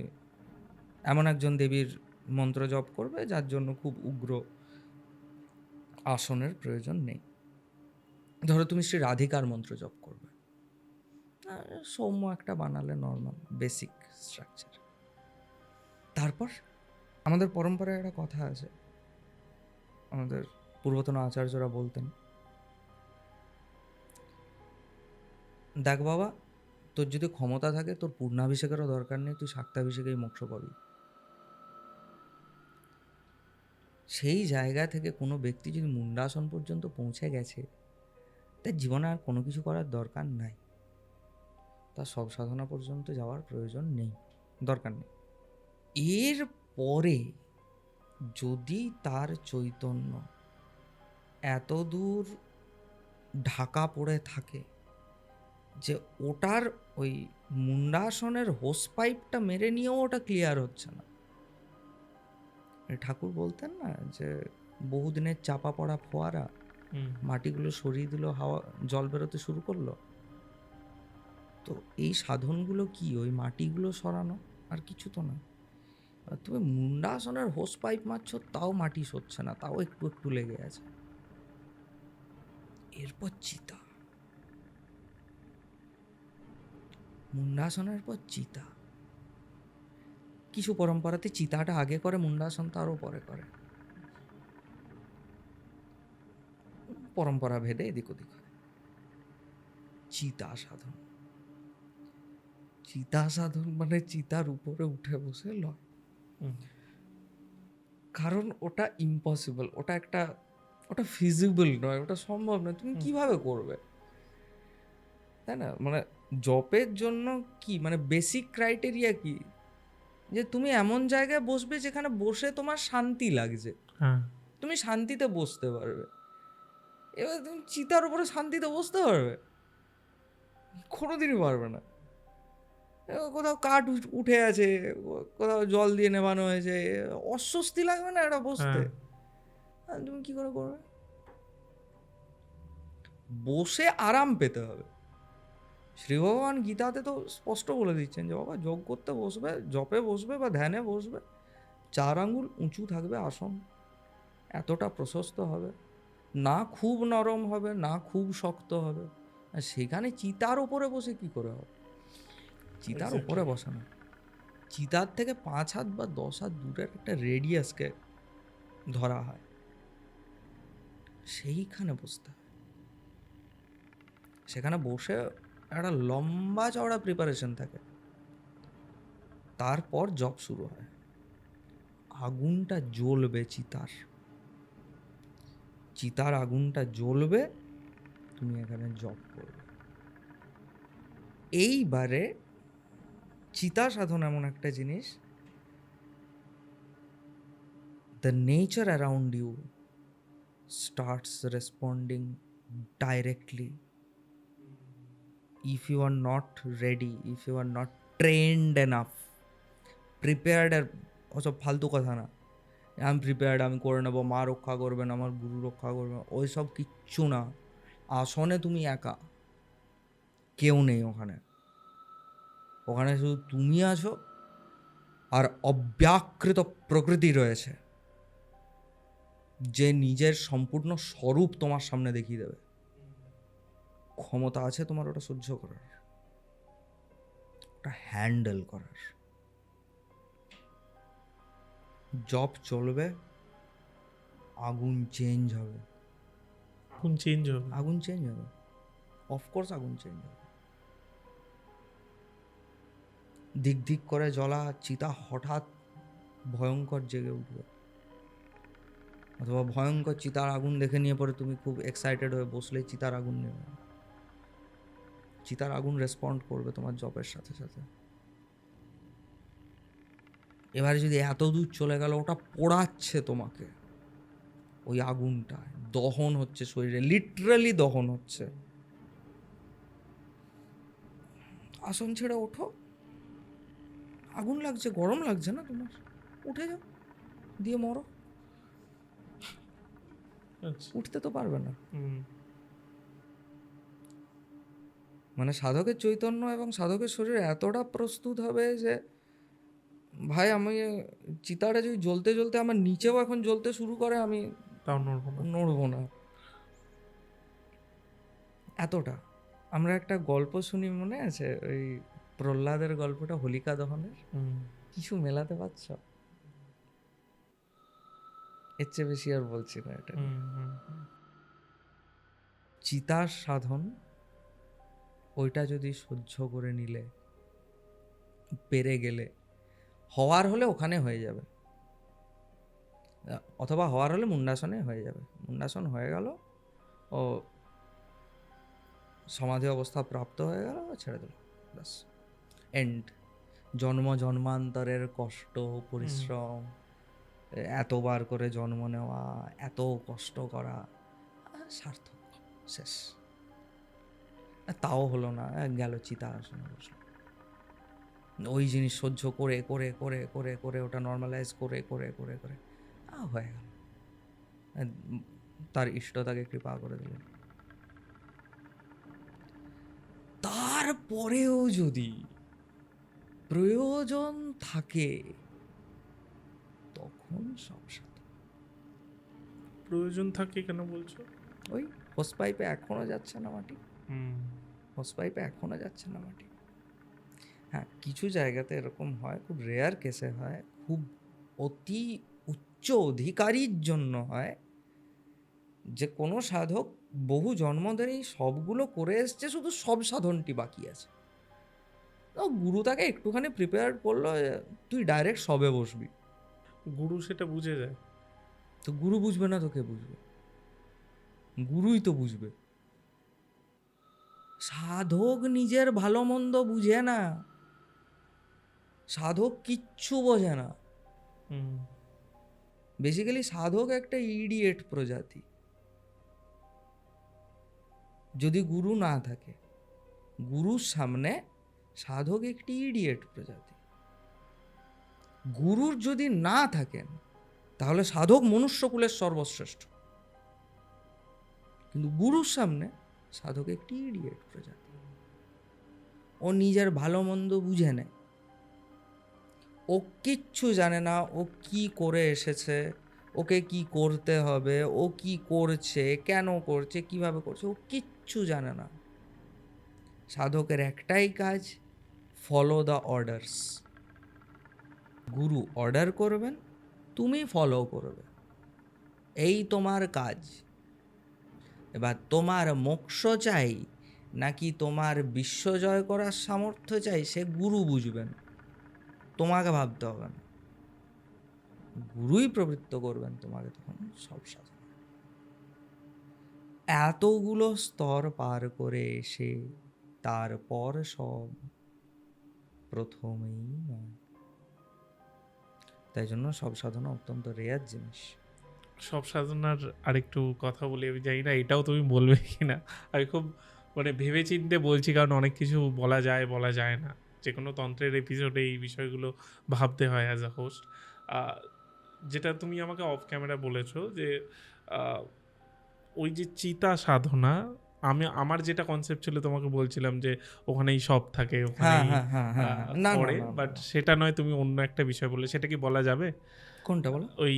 এমন একজন দেবীর মন্ত্র জপ করবে যার জন্য খুব উগ্র আসনের প্রয়োজন নেই, ধরো তুমি শ্রী রাধিকার মন্ত্র জপ করবে, সৌম্য একটা বানালে নর্মাল বেসিক স্ট্রাকচার। তারপর আমাদের পরম্পরায় একটা কথা আছে, আমাদের পূর্বতন আচার্যরা বলতেন, দেখ বাবা, তোর যদি ক্ষমতা থাকে তোর পূর্ণাভিষেকেরও দরকার নেই, তুই শাক্তাভিষেকেই মোক্ষ পাবি। সেই জায়গা থেকে কোনো ব্যক্তি যদি মুন্ডাসন পর্যন্ত পৌঁছে গেছে, তার জীবনে আর কোনো কিছু করার দরকার নাই, তার সব সাধনা পর্যন্ত যাওয়ার প্রয়োজন নেই, দরকার নেই। এর পরে যদি তার চৈতন্য এত দূর ঢাকা পড়ে থাকে যে ওটার ওই মুন্ডাসনের হোস পাইপটা মেরে নিয়েও ওটা ক্লিয়ার হচ্ছে না, ঠাকুর বলতেন না যে বহুদিনের চাপা পড়া ফোয়ারা, হুম। মাটিগুলো সরিয়ে দিল, হাওয়া জল বেরোতে শুরু করলো। তো এই সাধনগুলো কি, ওই মাটিগুলো সরানো, আর কিছু তো না। আর তুমি মুন্ডাসনের হোস পাইপ মারছো, তাও মাটি সরছে না, তাও একটু একটু লেগে আছে। এরপর চিতা, মুন্ডাসনের পর চিতা। কিছু পরম্পরাতে চিতাটা আগে করে, মুন্ডাসন তারও পরে করে, পরম্পরা ভেদে এদিক ওদিক হয়। চিতা সাধন, চিতা সাধন মানে চিতার উপরে উঠে বসে লয়, হুম, কারণ ওটা ইম্পসিবল, ওটা ফিজিবল নয়, ওটা সম্ভব নয়। তুমি হুম, কিভাবে করবে, তাই না? মানে জবের জন্য কি মানে বেসিক ক্রাইটেরিয়া কি, যে তুমি এমন জায়গায় বসবে যেখানে বসে তোমার শান্তি লাগছে, হ্যাঁ, তুমি শান্তিতে বসতে পারবে। এবার তুমি চিতার উপরে শান্তিতে বসতে পারবে? কোনোদিনই পারবে না। এবার কোথাও কাঠ উঠে আছে, কোথাও জল দিয়ে নেভানো হয়েছে, অস্বস্তি লাগবে না এটা বসতে? হ্যাঁ, আর তুমি কি করে করবে? বসে আরাম পেতে হবে। শ্রী ভগবান গীতাতে তো স্পষ্ট বলে দিচ্ছেন যে বাবা যোগ করতে বসবে, জপে বসবে বা ধ্যানে বসবে, 4 আঙ্গুল উঁচু থাকবে আসন, এতটা প্রশস্ত হবে, না খুব নরম হবে না খুব শক্ত হবে। আর সেখানে চিতার ওপরে বসে কি করে হবে? চিতার ওপরে এক্স্যাক্টলি। বসে না, চিতার থেকে 5 হাত বা 10 হাত দূরের একটা রেডিয়াসকে ধরা হয়, সেইখানে বসতে হয়। সেখানে বসে একটা লম্বা চওড়া প্রিপারেশন থাকে, তারপর জব শুরু হয়। আগুনটা জ্বলবে চিতার, চিতার আগুনটা জ্বলবে, তুমি এখানে জব করবে। এইবারে চিতা সাধন এমন একটা জিনিস, the nature around you starts responding directly. If you are not ready, if you are not trained enough, prepared, আর ওসব ফালতু কথা না, আমি প্রিপেয়ার্ড, আমি করে নেবো, মা রক্ষা করবেন, আমার গুরু রক্ষা করবেন, ওই সব কিচ্ছু না। আসনে তুমি একা, কেউ নেই ওখানে, ওখানে শুধু তুমি আছো আর অব্যাকৃত প্রকৃতি রয়েছে, যে নিজের সম্পূর্ণ স্বরূপ তোমার সামনে দেখিয়ে দেবে। ক্ষমতা আছে তোমার ওটা সহ্য করার, ওটা হ্যান্ডেল করার। জব চলবে, আগুন চেঞ্জ হবে, এখন চেঞ্জ হবে। আগুন চেঞ্জ হবে, অফকোর্স আগুন চেঞ্জ হবে। দিক দিক করে জ্বলা চিতা হঠাৎ ভয়ঙ্কর জেগে উঠবে, অথবা ভয়ঙ্কর চিতার আগুন দেখে নিয়ে পরে তুমি খুব এক্সাইটেড হয়ে বসলে চিতার আগুন নেবে, চিতার আগুন রেসপন্ড করবে তোমার জবের সাথে সাথে। এবারে যদি এত দূর চলে গেল, ওটা পোড়াচ্ছে তোমাকে, ওই আগুনটা দহন হচ্ছে শরীরে, লিটারালি দহন হচ্ছে। আসন ছেড়ে ওঠো, আগুন লাগছে, গরম লাগছে না তোমার, উঠে যাও, দিয়ে মরো। আচ্ছা। উঠতে তো পারবে না। হুম, মানে সাধকের চৈতন্য এবং সাধকের শরীর এতটা প্রস্তুত হবে যে ভাই আমি চিতাটা যদি জ্বলতে জ্বলতে আমার নিচেও এখন জ্বলতে শুরু করে, আমি তাও নড়বো না। নড়বো না, এতটা। আমরা একটা গল্প শুনি, মনে আছে ওই প্রহ্লাদের গল্পটা, হোলিকা দহনের? হুম, কিছু মেলাতে পারছ? এর চেয়ে বেশি আর বলছি না এটা নিয়ে। হুম, হুম, হুম, চিতার সাধন, ওইটা যদি সহ্য করে নিলে, পেরে গেলে, হওয়ার হলে ওখানে হয়ে যাবে, অথবা হওয়ার হলে মুন্ডাসনে হয়ে যাবে। মুন্ডাসন হয়ে গেল, ও সমাধি অবস্থা প্রাপ্ত হয়ে গেল, ছেড়ে দিল, ব্যাস এন্ড। জন্ম জন্মান্তরের কষ্ট পরিশ্রম, এতবার করে জন্ম নেওয়া, এত কষ্ট করা, সার্থক, শেষ। তাও হলো না, গেল চিতা আসনে বসলো, ওই জিনিস সহ্য করে করে করে করে করে ওটা নর্মালাইজ করে করে করে করে হয়ে গেল, তার ইষ্ট তাকে কৃপা করে দিল। তারপরেও যদি প্রয়োজন থাকে, তখন সব সাথে। প্রয়োজন থাকে কেন বলছো? ওই হোস পাইপে এখনো যাচ্ছে না মাটি, হুম, হোস পাইপে এখনো যাচ্ছে না মাটি। হ্যাঁ, কিছু জায়গাতে এরকম হয়, খুব রেয়ার কেসে হয়, খুব অতি উচ্চ অধিকারীর জন্য হয়, যে কোনো সাধক বহু জন্ম ধরেই সবগুলো করে এসছে, শুধু সব সাধনটি বাকি আছে, তো গুরু তাকে একটুখানি প্রিপেয়ার করলো, তুই ডাইরেক্ট সবে বসবি। গুরু সেটা বুঝে যায়। তো গুরু বুঝবে না তো কে বুঝবে? গুরুই তো বুঝবে। সাধক নিজের ভালো মন্দ বুঝে না, সাধক কিচ্ছু বোঝে না। হুম। বেসিক্যালি সাধক একটা ইডিয়েট প্রজাতি। যদি গুরু না থাকে, গুরুর সামনে সাধক একটি ইডিয়েট প্রজাতি। গুরুর যদি না থাকেন তাহলে সাধক মনুষ্যকুলের সর্বশ্রেষ্ঠ, কিন্তু গুরুর সামনে সাধক একটি ইডিয়েট প্রজাতি। ও নিজের ভালো মন্দ বুঝে নেয়, ও কিচ্ছু জানে না ও কি করে এসেছে, ওকে কি করতে হবে, ও কি করছে, কেন করছে, কিভাবে করছে, ও কিচ্ছু জানে না। সাধকের একটাই কাজ, follow the orders. Guru order করবেন, তুমি ফলো করবে, এই তোমার কাজ। এবার তোমার মোক্ষ চাই নাকি তোমার বিশ্ব জয় করার সামর্থ্য চাই, সে গুরু বুঝবেন, তোমাকে ভাবতে হবে না। গুরুই প্রবৃত্ত করবেন তোমাকে তখন সব সাধনা। এতগুলো স্তর পার করে এসে তারপর সব প্রথমেই নয়। তাই জন্য সব সাধনা অত্যন্ত রেয়ার জিনিস। সব সাধনার আরেকটু কথা বলি, আমি জানি না এটাও তুমি বলবে কি না। আমি খুব মানে ভেবে চিন্তে বলছি, কারণ অনেক কিছু বলা যায় বলা যায় না। যে কোনো তন্ত্রের এপিসোডে এই বিষয়গুলো ভাবতে হয় অ্যাজ আ হোস্ট। যেটা তুমি আমাকে অফ ক্যামেরা বলেছো যে আহ, ওই যে চিতা সাধনা, আমার যেটা কনসেপ্ট ছিল তোমাকে বলছিলাম যে ওখানেই সব থাকে, হ্যাঁ ওখানেই হ্যাঁ হ্যাঁ হ্যাঁ হ্যাঁ। না না করে, না বাট না। সেটা নয়, তুমি অন্য একটা বিষয় বললে, সেটা কি বলা যাবে? কোনটা বলো? ওই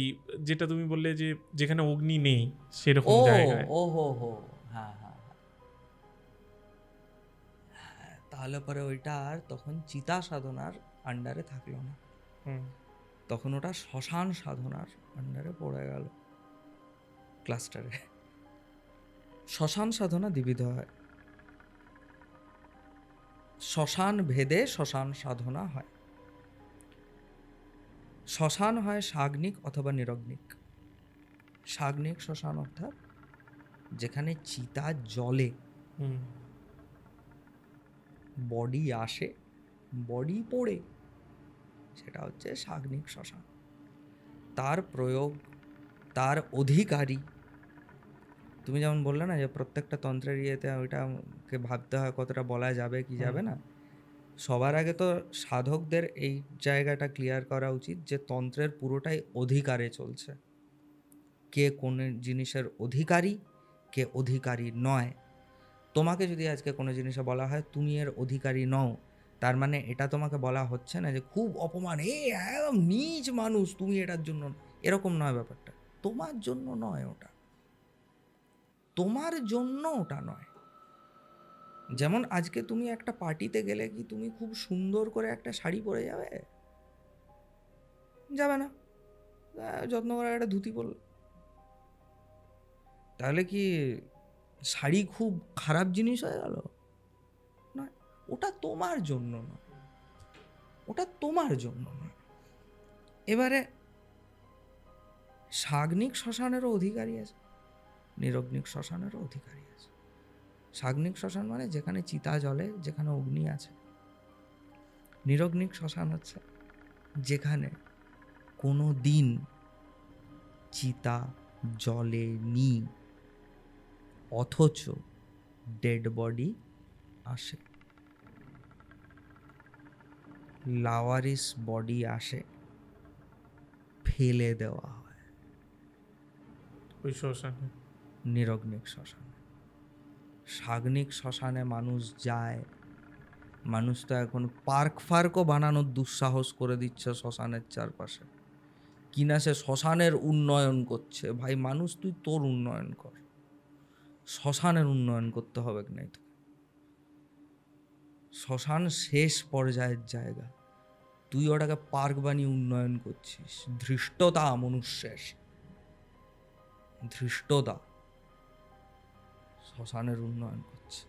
যেটা তুমি বললে যে যেখানে অগ্নি নেই সেরকম ও জায়গায়। ও হো হো, হ্যাঁ হ্যাঁ হ্যাঁ। তাহলে পরে ওইটা আর তখন চিতা সাধনার আন্ডারে থাকলো না, হুম। তখন ওটা শ্মশান সাধনার আন্ডারে পড়ে গেল, ক্লাস্টারে। শ্মশান সাধনা দ্বিবিধ হয়, শ্মশান ভেদে শ্মশান সাধনা হয়। শ্মশান হয় সাগ্নিক অথবা নিরগ্নিক। সাগ্নিক শ্মশান অর্থাৎ যেখানে চিতা জ্বলে, হুম। বডি আসে, বডি পড়ে, সেটা হচ্ছে সাগ্নিক শ্মশান। তার প্রয়োগ, তার অধিকারী, তুমি যেমন বললে না যে প্রত্যেকটা তন্ত্রের ইয়েতে ওইটাকে ভাবতে হয় কতটা বলা যাবে কি যাবে না। সবার আগে তো সাধকদের এই জায়গাটা ক্লিয়ার করা উচিত যে তন্ত্রের পুরোটাই অধিকারে চলছে। কে কোন জিনিসের অধিকারী, কে অধিকারী নয়। তোমাকে যদি আজকে কোনো জিনিসে বলা হয় তুমি এর অধিকারী নও, তার মানে এটা তোমাকে বলা হচ্ছে না যে খুব অপমান, একদম নীচ মানুষ তুমি এটার জন্য, এরকম নয় ব্যাপারটা। তোমার জন্য নয় ওটা, তোমার জন্য ওটা নয়। যেমন আজকে তুমি একটা পার্টিতে গেলে কি তুমি খুব সুন্দর করে একটা শাড়ি পরে যাবে? যাবে না। যত্ন করে একটা ধুতি পরলে, তাহলে কি শাড়ি খুব খারাপ জিনিস হয়ে গেল? না, ওটা তোমার জন্য নয়, ওটা তোমার জন্য নয়। এবারে সাগ্নিক শ্মশানেরও অধিকারী আছে, নিরগ্নিক শ্মশানেরও অধিকারী আছে। সাগ্নিক শ্মশান মানে যেখানে চিতা জ্বলে, যেখানে অগ্নি আছে। নিরগ্নিক শ্মশান হচ্ছে যেখানে কোনো দিন চিতা জ্বলেনি অথচ ডেড বডি আসে, লাওয়ারিস বডি আসে, ফেলে দেওয়া হয় ওই শ্মশানে। নিরগ্নিক শ্মশানে। সাগ্নিক শ্মশানে মানুষ যায়, মানুষ তো এখন পার্ক ফার্কও বানানোর দুঃসাহস করে দিচ্ছে শ্মশানের চারপাশে, কিনা সে শ্মশানের উন্নয়ন করছে। ভাই মানুষ, তুই তোর উন্নয়ন কর, শ্মশানের উন্নয়ন করতে হবে কি নাই? তো শ্মশান শেষ পর্যায়ের জায়গা, তুই ওটাকে পার্ক বানিয়ে উন্নয়ন করছিস। ধৃষ্টতা মনুষ্যের, ধৃষ্টতা শ্মশানের উন্নয়ন করছে।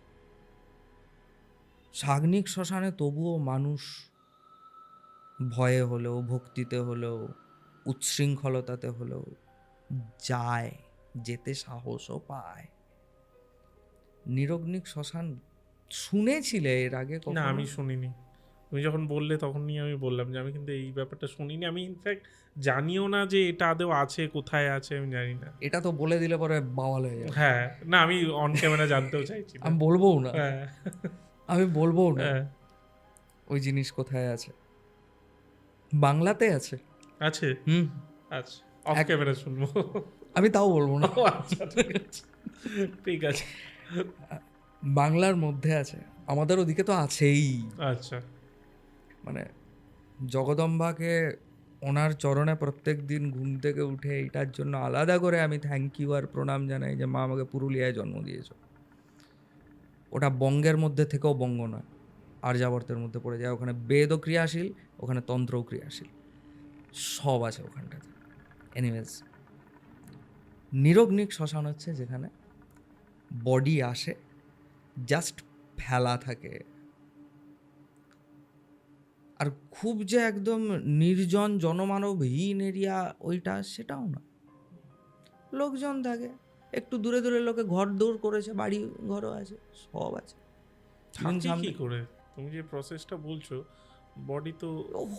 সাগ্নিক শ্মশানে তবুও মানুষ ভয়ে হলেও, ভক্তিতে হলেও, উচ্ছৃঙ্খলতাতে হলেও যায়, যেতে সাহসও পায়। নিরগ্নিক শ্মশান শুনেছিলে এর আগে না, কখনো? আমি শুনিনি। তুমি যখন বললে তখনই আমি বললাম যে আমি কিন্তু এই ব্যাপারটা শুনিনি। আমি ইনফ্যাক্ট জানিও না যে এটা আদৌ আছে, কোথায় আছে আমি জানি না। এটা তো বলে দিলে পরে বাওয়াল হয়ে যাবে। হ্যাঁ, না আমি অন ক্যামেরা জানতেও চাইছি না। আমি বলবোও না, হ্যাঁ, আমি বলবোও না হ্যাঁ, ওই জিনিস কোথায় আছে। বাংলাতে আছে। আছে? হুম। আচ্ছা, অফ এক- ক্যামেরা শুনবো। আমি তাও বলবো না। ও আচ্ছা, ঠিক আছে। ঠিক আছে। বাংলার মধ্যে আছে, আমাদের ওদিকে তো আছেই। আচ্ছা, মানে জগদম্বাকে ওনার চরণে প্রত্যেক দিন ঘুম থেকে উঠে এটার জন্য আলাদা করে আমি থ্যাংক ইউ আর প্রণাম জানাই যে মা আমাকে পুরুলিয়ায় জন্ম দিয়েছো। ওটা বঙ্গের মধ্যে থেকেও বঙ্গ নয়, আর্যাবর্তের মধ্যে পড়ে যায়। ওখানে বেদও ক্রিয়াশীল, ওখানে তন্ত্রও ক্রিয়াশীল, সব আছে ওখানটাতে। এনিওয়েজ, নিরগ্নিক শ্মশান হচ্ছে যেখানে বডি আসে, জাস্ট ফেলা থাকে। আর খুব যে একদম নির্জন জনমানবহীন এরিয়া ওইটা, সেটাও না। লোকজন থাকে, একটু দূরে দূরে লোকে ঘর দৌড় করেছে, বাড়ি ঘরও আছে, সব আছে। Even থাকে সামনে কি করে? তুমি যে প্রসেসটা বলছো, বডি তো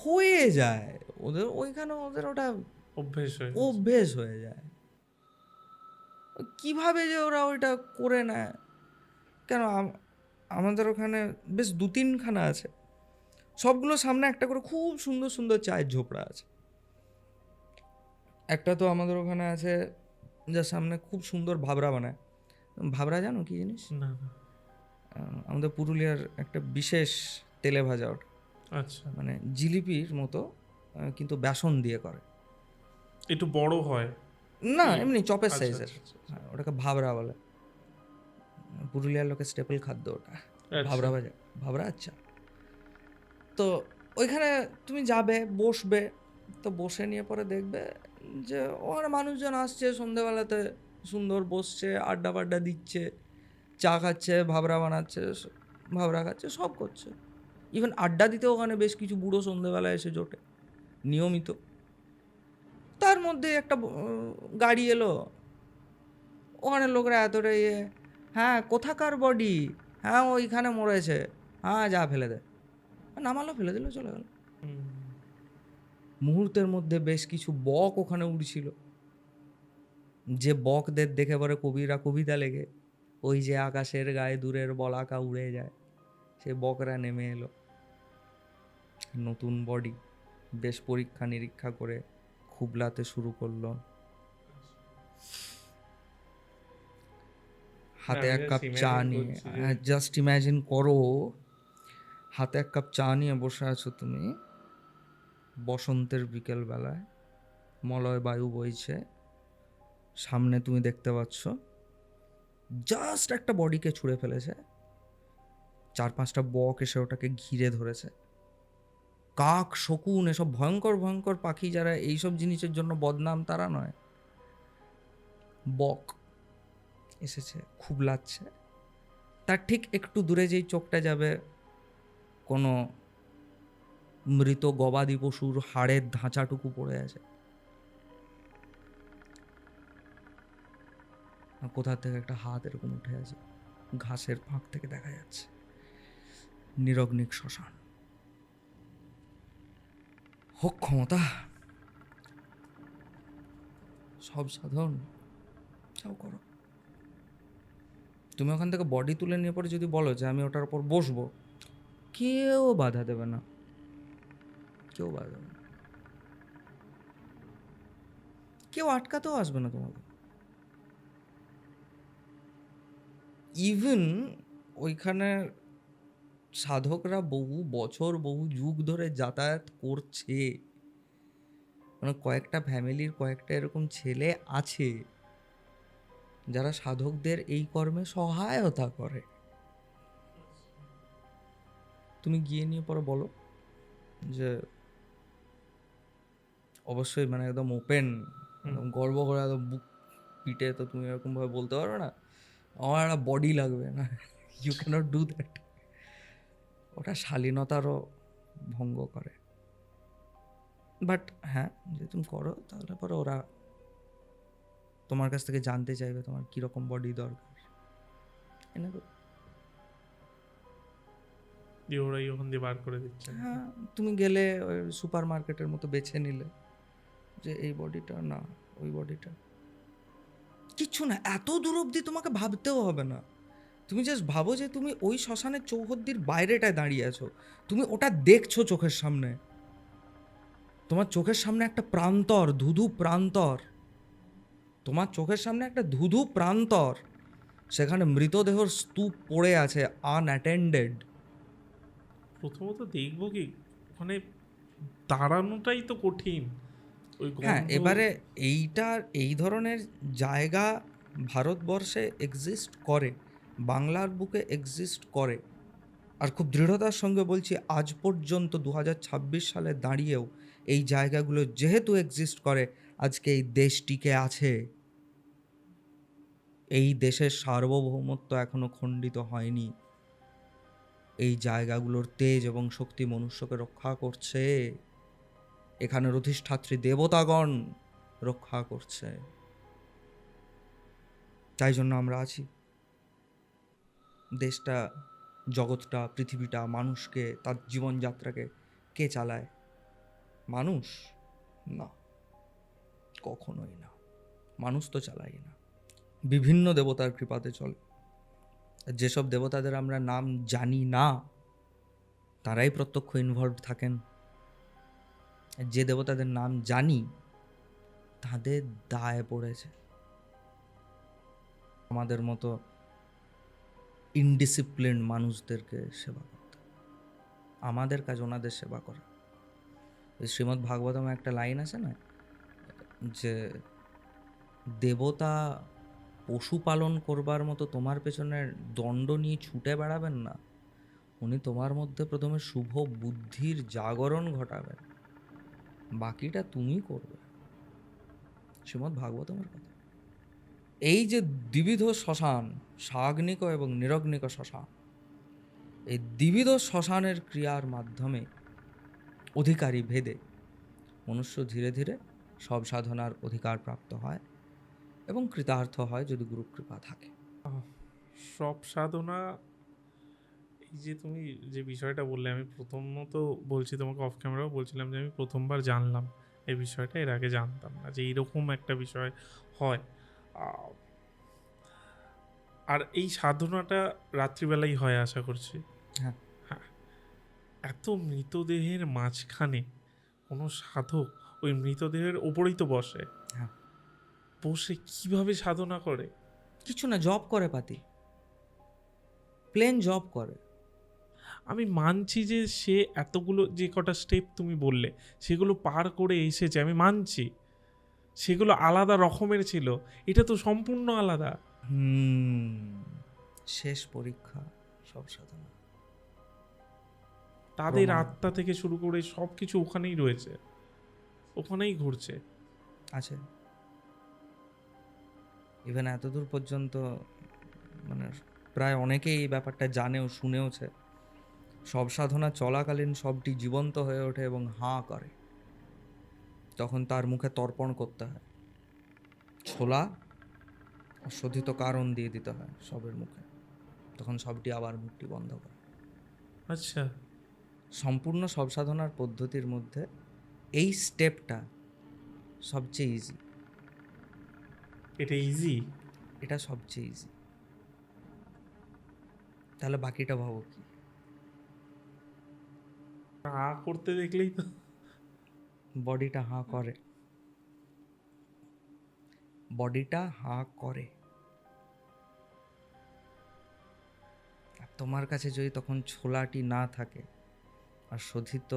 হয়ে যায় ওদের ওইখানে, ওদের ওটা অভ্যেস হয়ে গেছে। অভ্যেস হয়ে যায়। কিভাবে যে ওরা ওইটা করে নেয় কেন? আমাদের ওখানে বেশ 2-3খানা আছে, সবগুলো সামনে একটা করে খুব সুন্দর সুন্দর চায়ের ঝোপড়া আছে। একটা তো আমাদের ওখানে আছে যার সামনে খুব সুন্দর ভাবরা বানায়। ভাবরা জানো কি জিনিস? না, না। আমাদের পুরুলিয়ার একটা বিশেষ তেলে ভাজা ওটা, আচ্ছা, মানে জিলিপির মতো, কিন্তু বেসন দিয়ে করে। একটু বড় হয়। না, কি? এমনি চপের আচ্ছা, সাইজের। আচ্ছা, আচ্ছা, হ্যাঁ, ওটাকে ভাবরা বলে। পুরুলিয়ার লোকের স্টেপল খাদ্য ওটা, আচ্ছা। ভাবরা ভাজা, ভাবরা। আচ্ছা, তো ওইখানে তুমি যাবে, বসবে, তো বসে নিয়ে পরে দেখবে যে ওখানে মানুষজন আসছে সন্ধেবেলাতে, সুন্দর বসছে, আড্ডা ফাড্ডা দিচ্ছে, চা খাচ্ছে, ভাবরা বানাচ্ছে, ভাবরা খাচ্ছে, সব করছে। ইভেন আড্ডা দিতে ওখানে বেশ কিছু বুড়ো সন্ধেবেলায় এসে জোটে নিয়মিত। তার মধ্যে একটা গাড়ি এলো, ওখানে লোকরা এতটা ইয়ে, হ্যাঁ কোথাকার বডি, হ্যাঁ ওইখানে মরেছে, হ্যাঁ যা ফেলে দে, নামালো, ফেলে দিল, চলে গেল। হুম, মুহূর্তের মধ্যে বেশ কিছু বক ওখানে উড়ছিল, যে বকদের দেখে পরে কবিরা কবিতা লেগে, ওই যে আকাশের গায়ে দূরের বলাকা উড়ে যায়, সে বকরা নেমে এলো, নতুন বডি, বেশ পরীক্ষা নিরীক্ষা করে খুবলাতে শুরু করলো। হাতে আমি এক just কাপ চা imagine নিয়ে, করছি যে জাস্ট ইম্যাজিন করো, হাতে এক কাপ চা নিয়ে বসে আছো তুমি, বসন্তের বিকেল বেলায়, মলয় বায়ু বইছে, সামনে তুমি দেখতে পাচ্ছ জাস্ট একটা বডিকে ছুঁড়ে ফেলেছে, 4-5টা বক এসে ওটাকে ঘিরে ধরেছে। কাক, শকুন, এসব ভয়ঙ্কর ভয়ঙ্কর পাখি যারা এইসব জিনিসের জন্য বদনাম, তারা নয়, বক এসেছে, খুবলাচ্ছে। তার ঠিক একটু দূরে যেই চোখটা যাবে, কোনো মৃত গবাদি পশুর হাড়ের ধাঁচাটুকু পড়ে আছে, আর কোথা থেকে একটা হাত এরকম উঠে আছে, ঘাসের ফাঁক থেকে দেখা যাচ্ছে। নিরগ্নিক শ্মশান, হোক ক্ষমতা, সব সাধন, যাও করো। তুমি ওখান থেকে বডি তুলে নিয়ে পরে যদি বলো যে আমি ওটার উপর বসবো, কেউ বাধা দেবে না, কেউ বাধা দেবে না, কেউ আটকাতেও আসবে না তোমাকে। ইভেন ওইখানে সাধকরা বহু বছর, বহু যুগ ধরে যাতায়াত করছে, মানে কয়েকটা ফ্যামিলির কয়েকটা এরকম ছেলে আছে যারা সাধকদের এই কর্মে সহায়তা করে। তুমি গিয়ে নিয়ে পরে বলো যে, অবশ্যই মানে একদম ওপেন, একদম গর্ব করে, একদম বুক পিটে তো তুমি এরকমভাবে বলতে পারবে না আমার একটা বডি লাগবে না, ইউ ক্যানট ডু দ্যাট। ওটা শালীনতারও ভঙ্গ করে। বাট হ্যাঁ, যদি তুমি করো তাহলে পরে ওরা তোমার কাছ থেকে জানতে চাইবে তোমার কীরকম বডি দরকার। এনে দেবো। দিয়ে ওরাই ওখান দিয়ে বার করে দিচ্ছে। হ্যাঁ, তুমি গেলে ওই সুপার মার্কেটের মতো বেছে নিলে যে এই বডিটা না ওই বডিটা, কিচ্ছু না, এত দূর অবধি তোমাকে ভাবতেও হবে না। তুমি জাস্ট ভাবো যে তুমি ওই শ্মশানের চৌহদ্দির বাইরেটায় দাঁড়িয়ে আছো, তুমি ওটা দেখছো চোখের সামনে, তোমার চোখের সামনে একটা প্রান্তর, ধুধু প্রান্তর, তোমার চোখের সামনে একটা ধুধু প্রান্তর, সেখানে মৃতদেহর স্তূপ পড়ে আছে আনঅ্যাটেন্ডেড। প্রথমত দেখবো কি, মানে দাঁড়ানোটাই তো কঠিন ওই হ্যাঁ, গন্ধ। এবারে এই ধরনের জায়গা ভারতবর্ষে এক্সিস্ট করে, বাংলার বুকে এক্সিস্ট করে। আর খুব দৃঢ়তার সঙ্গে বলছি, আজ পর্যন্ত 2026 সালে দাঁড়িয়েও এই জায়গাগুলো যেহেতু এক্সিস্ট করে, আজকে এই দেশ টিকে আছে। এই দেশের সার্বভৌমত্ব এখনো খণ্ডিত হয়নি। এই জায়গাগুলোর তেজ এবং শক্তি মনুষ্যকে রক্ষা করছে, এখানের অধিষ্ঠাত্রী দেবতাগণ রক্ষা করছে, তাই জন্য আমরা আছি। দেশটা, জগৎটা, পৃথিবীটা, মানুষকে, তার জীবনযাত্রাকে কে চালায়? মানুষ না, কখনোই না। মানুষ তো চালাই না, বিভিন্ন দেবতার কৃপাতে চলে। যেসব দেবতাদের আমরা নাম জানি না তারাই প্রত্যক্ষ ইনভলভ থাকেন। যে দেবতাদের নাম জানি তাদের দায় পড়েছে আমাদের মতো ইনডিসিপ্লিন মানুষদেরকে সেবা করতে। আমাদের কাজ ওনাদের সেবা করা। শ্রীমদ্ ভাগবতমে একটা লাইন আছে না, যে দেবতা পশুপালন করবার মতো তোমার পেছনে দণ্ড নিয়ে ছুটে বেড়াবেন না, উনি তোমার মধ্যে প্রথমে শুভ বুদ্ধির জাগরণ ঘটাবেন, বাকিটা তুমি করবে। শ্রীমদ্ ভাগবতমের কথা। এই যে দ্বিবিধ শ্মশান, সাগ্নিক এবং নিরগ্নিক শ্মশান, এই দ্বিবিধ শ্মশানের ক্রিয়ার মাধ্যমে অধিকারী ভেদে মনুষ্য ধীরে ধীরে সব সাধনার অধিকার প্রাপ্ত হয় এবং কৃতার্থ হয় যদি গুরুকৃপা থাকে। সব সাধনা, এই যে তুমি যে বিষয়টা বললে, আমি প্রথমত বলছি তোমাকে, অফ ক্যামেরাও বলছিলাম যে আমি প্রথমবার জানলাম এই বিষয়টা, এর আগে জানতাম না যে এইরকম একটা বিষয় হয়। আর এই সাধনাটা রাত্রিবেলাই হয় আশা করছি। হ্যাঁ, হ্যাঁ। এত মৃতদেহের মাঝখানে কোনো সাধক ওই মৃতদেহের ওপরেই তো বসে, হ্যাঁ, বসে কিভাবে সাধনা করে? কিছু না, জব করে পাতি, প্লেন জব করে। আমি মানছি যে সে এতগুলো যে কটা স্টেপ তুমি বললে সেগুলো পার করে এসেছে, আমি মানছি সেগুলো আলাদা রকমের ছিল, এটা তো সম্পূর্ণ আলাদা। শেষ পরীক্ষা সব সাধনা। তাদের প্রমাণ আত্মা থেকে শুরু করে সব কিছু ওখানেই রয়েছে, ওখানেই ঘুরছে। আছে। ইভেন এতদূর পর্যন্ত মানে প্রায় অনেকেই এই ব্যাপারটা জানেও, শুনেওছে। সব সাধনা চলাকালীন সবটি জীবন্ত হয়ে ওঠে এবং হাঁ করে, তখন তার মুখে তর্পণ করতে হয়, ছোলা শোধিত কারণ দিয়ে দিতে হয় সবের মুখে, তখন সবটি আবার মুখটি বন্ধ করে। আচ্ছা, সম্পূর্ণ সব সাধনার পদ্ধতির মধ্যে এই স্টেপটা সবচেয়ে ইজি। এটা ইজি? এটা সবচেয়ে ইজি। তাহলে বাকিটা ভাবো কি? না করতে দেখলেই তো। বডিটা হাঁ করে, বডিটা হাঁ করে। আর তোমার কাছে যদি তখন ছোলাটি না থাকে আর শোধিত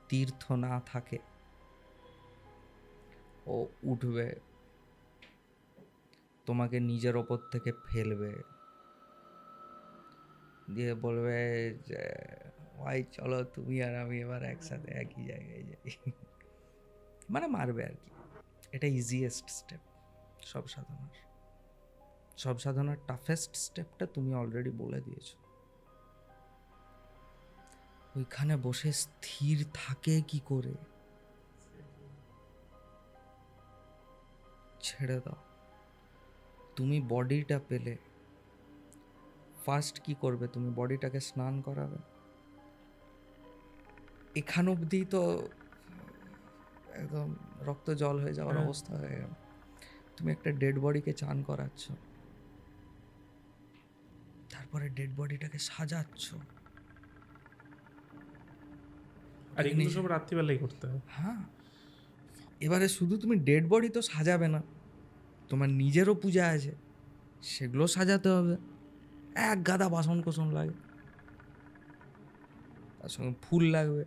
তীর্থ না থাকে, ও উঠবে, তোমাকে নিজের ওপর থেকে ফেলবে, দিয়ে বলবে যে ভাই চলো তুমি আর আমি এবার একসাথে একই জায়গায় যাই, মানে মারবে আর কি। এটা ইজিয়েস্ট স্টেপ সব সাধনার। সব সাধনার টাফেস্ট স্টেপটা তুমি অলরেডি বলে দিয়েছো। ওইখানে বসে স্থির থাকে কি করে? ছেড়ে দাও। তুমি বডিটা পেলে, ফার্স্ট কি করবে? তুমি বডিটাকে স্নান করাবে। এখান অবধি তো একদম রক্ত জল হয়ে যাওয়ার হ্যাঁ। অবস্থা হয়ে গেল। তুমি একটা ডেড বডিকে চান করাচ্ছ, তারপরে ডেড বডিটাকে সাজাচ্ছ। আর এগুলো সব রাত্রিবেলাই করতে হয়। হ্যাঁ, এবারে শুধু তুমি ডেড বডি তো সাজাবে না, তোমার নিজেরও পূজা আছে, সেগুলো সাজাতে হবে। এক গাদা বাসন কোসন লাগে, তার সঙ্গে ফুল লাগবে,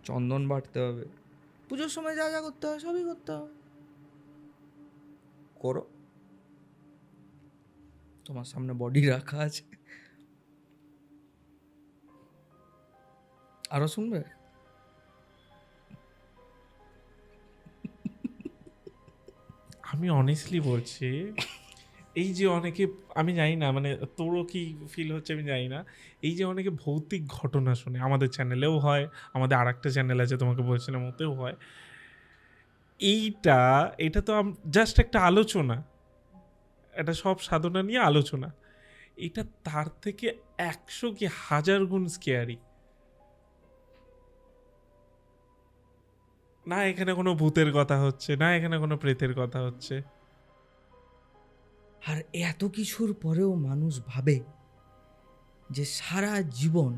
চন্দন বাটতে হবে, পুজোর সময় যা যা করতে হয় সবই করতে হবে। করো, তোমার সামনে বডি রাখা আছে। আরো শুনবে? আমি অনেস্টলি বলছি, এই যে অনেকে, আমি জানি না মানে তোরও কি ফিল হচ্ছে আমি জানি না, এই যে অনেকে ভৌতিক ঘটনা শুনে, আমাদের চ্যানেলেও হয়, আমাদের আর একটা চ্যানেল আছে তোমাকে বলছিলাম ওতেও হয়, এটা তো জাস্ট একটা আলোচনা, এটা সব সাধনা নিয়ে আলোচনা। এটা তার থেকে 100 কি 1000 গুণ স্কেয়ারি। না এখানে কোনো ভূতের কথা হচ্ছে, না এখানে কোনো প্রেতের কথা হচ্ছে। আর এত কিছুর পরেও মানুষ ভাবে যে সারা জীবন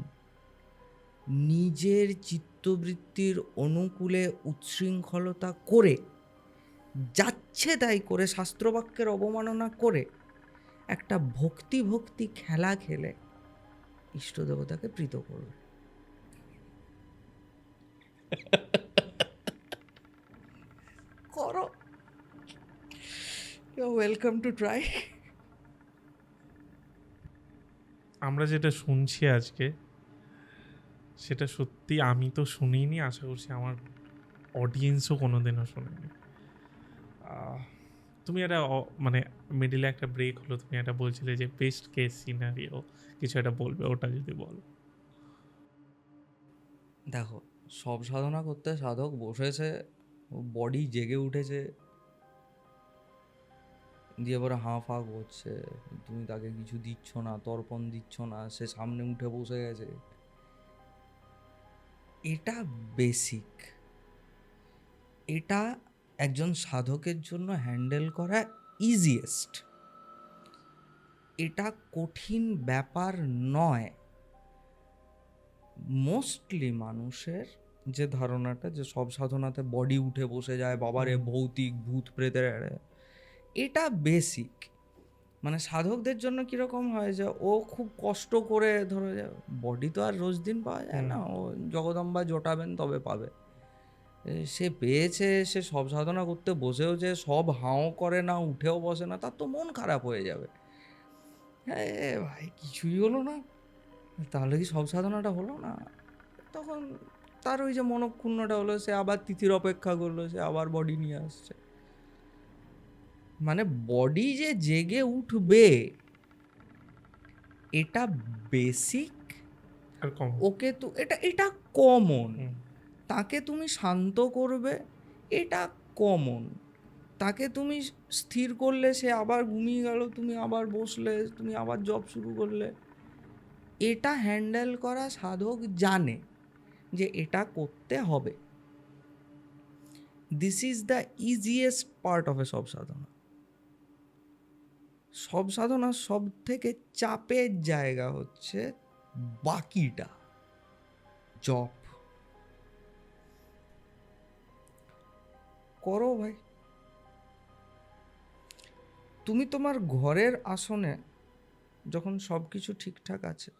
নিজের চিত্তবৃত্তির অনুকূলে উচ্ছৃঙ্খলতা করে, যাচ্ছে তাই করে, শাস্ত্রবাক্যের অবমাননা করে, একটা ভক্তি ভক্তি খেলা খেলে ইষ্ট দেবতাকে প্রীত করবে। করো, ওয়েলকাম টু ট্রাই। আমরা যেটা শুনছি আজকে, সেটা সত্যি আমি তো শুনিনি, আশা করছি আমার অডিয়েন্সও কোনোদিনও শোনেনি। তুমি একটা মানে মিডিলে একটা ব্রেক হলো, তুমি একটা বলছিলে যে বেস্ট কেস সিনারিও কিছু একটা বলবে, ওটা যদি বলো। দেখো, সব সাধনা করতে সাধক বসেছে, বডি জেগে উঠেছে, দিয়ে পরে হাঁ ফাঁ করছে, তুমি তাকে কিছু দিচ্ছ না, তর্পণ দিচ্ছ না, সে সামনে উঠে বসে গেছে। এটা বেসিক, এটা একজন সাধকের জন্য হ্যান্ডেল করা ইজিয়েস্ট। এটা কঠিন ব্যাপার নয়। মোস্টলি মানুষের যে ধারণাটা যে সব সাধনাতে বডি উঠে বসে যায়, বাবারে ভৌতিক ভূত প্রেতের, এটা বেসিক। মানে সাধকদের জন্য কীরকম হয় যে ও খুব কষ্ট করে, ধরো বডি তো আর রোজ দিন পাওয়া যায় না, ও জগদম্বা জোটাবেন তবে পাবে। সে পেয়েছে, সে সব সাধনা করতে বসেও যে সব হাও করে না, উঠেও বসে না, তার তো মন খারাপ হয়ে যাবে। হ্যাঁ ভাই, কিছুই হলো না, তাহলে কি সব সাধনাটা হলো না? তখন তার ওই যে মনক্ষুণ্ণটা হলো, সে আবার তিথির অপেক্ষা করলো, সে আবার বডি নিয়ে আসছে। মানে বডি যে জেগে উঠবে এটা বেসিক। আর কম ওকে তো এটা কমন। তাকে তুমি শান্ত করবে, এটা কমন। তাকে তুমি স্থির করলে, সে আবার ঘুমিয়ে গেল, তুমি আবার বসলে, তুমি আবার জব শুরু করলে, এটা হ্যান্ডেল করা সাধক জানে যে এটা করতে হবে। This is the easiest part of a সব সাধনা। সব সাধনার সব থেকে চাপের জায়গা হচ্ছে বাকিটা, জপ। করো ভাই, তুমি তোমার ঘরের আসনে যখন সব কিছু ঠিকঠাক আছে,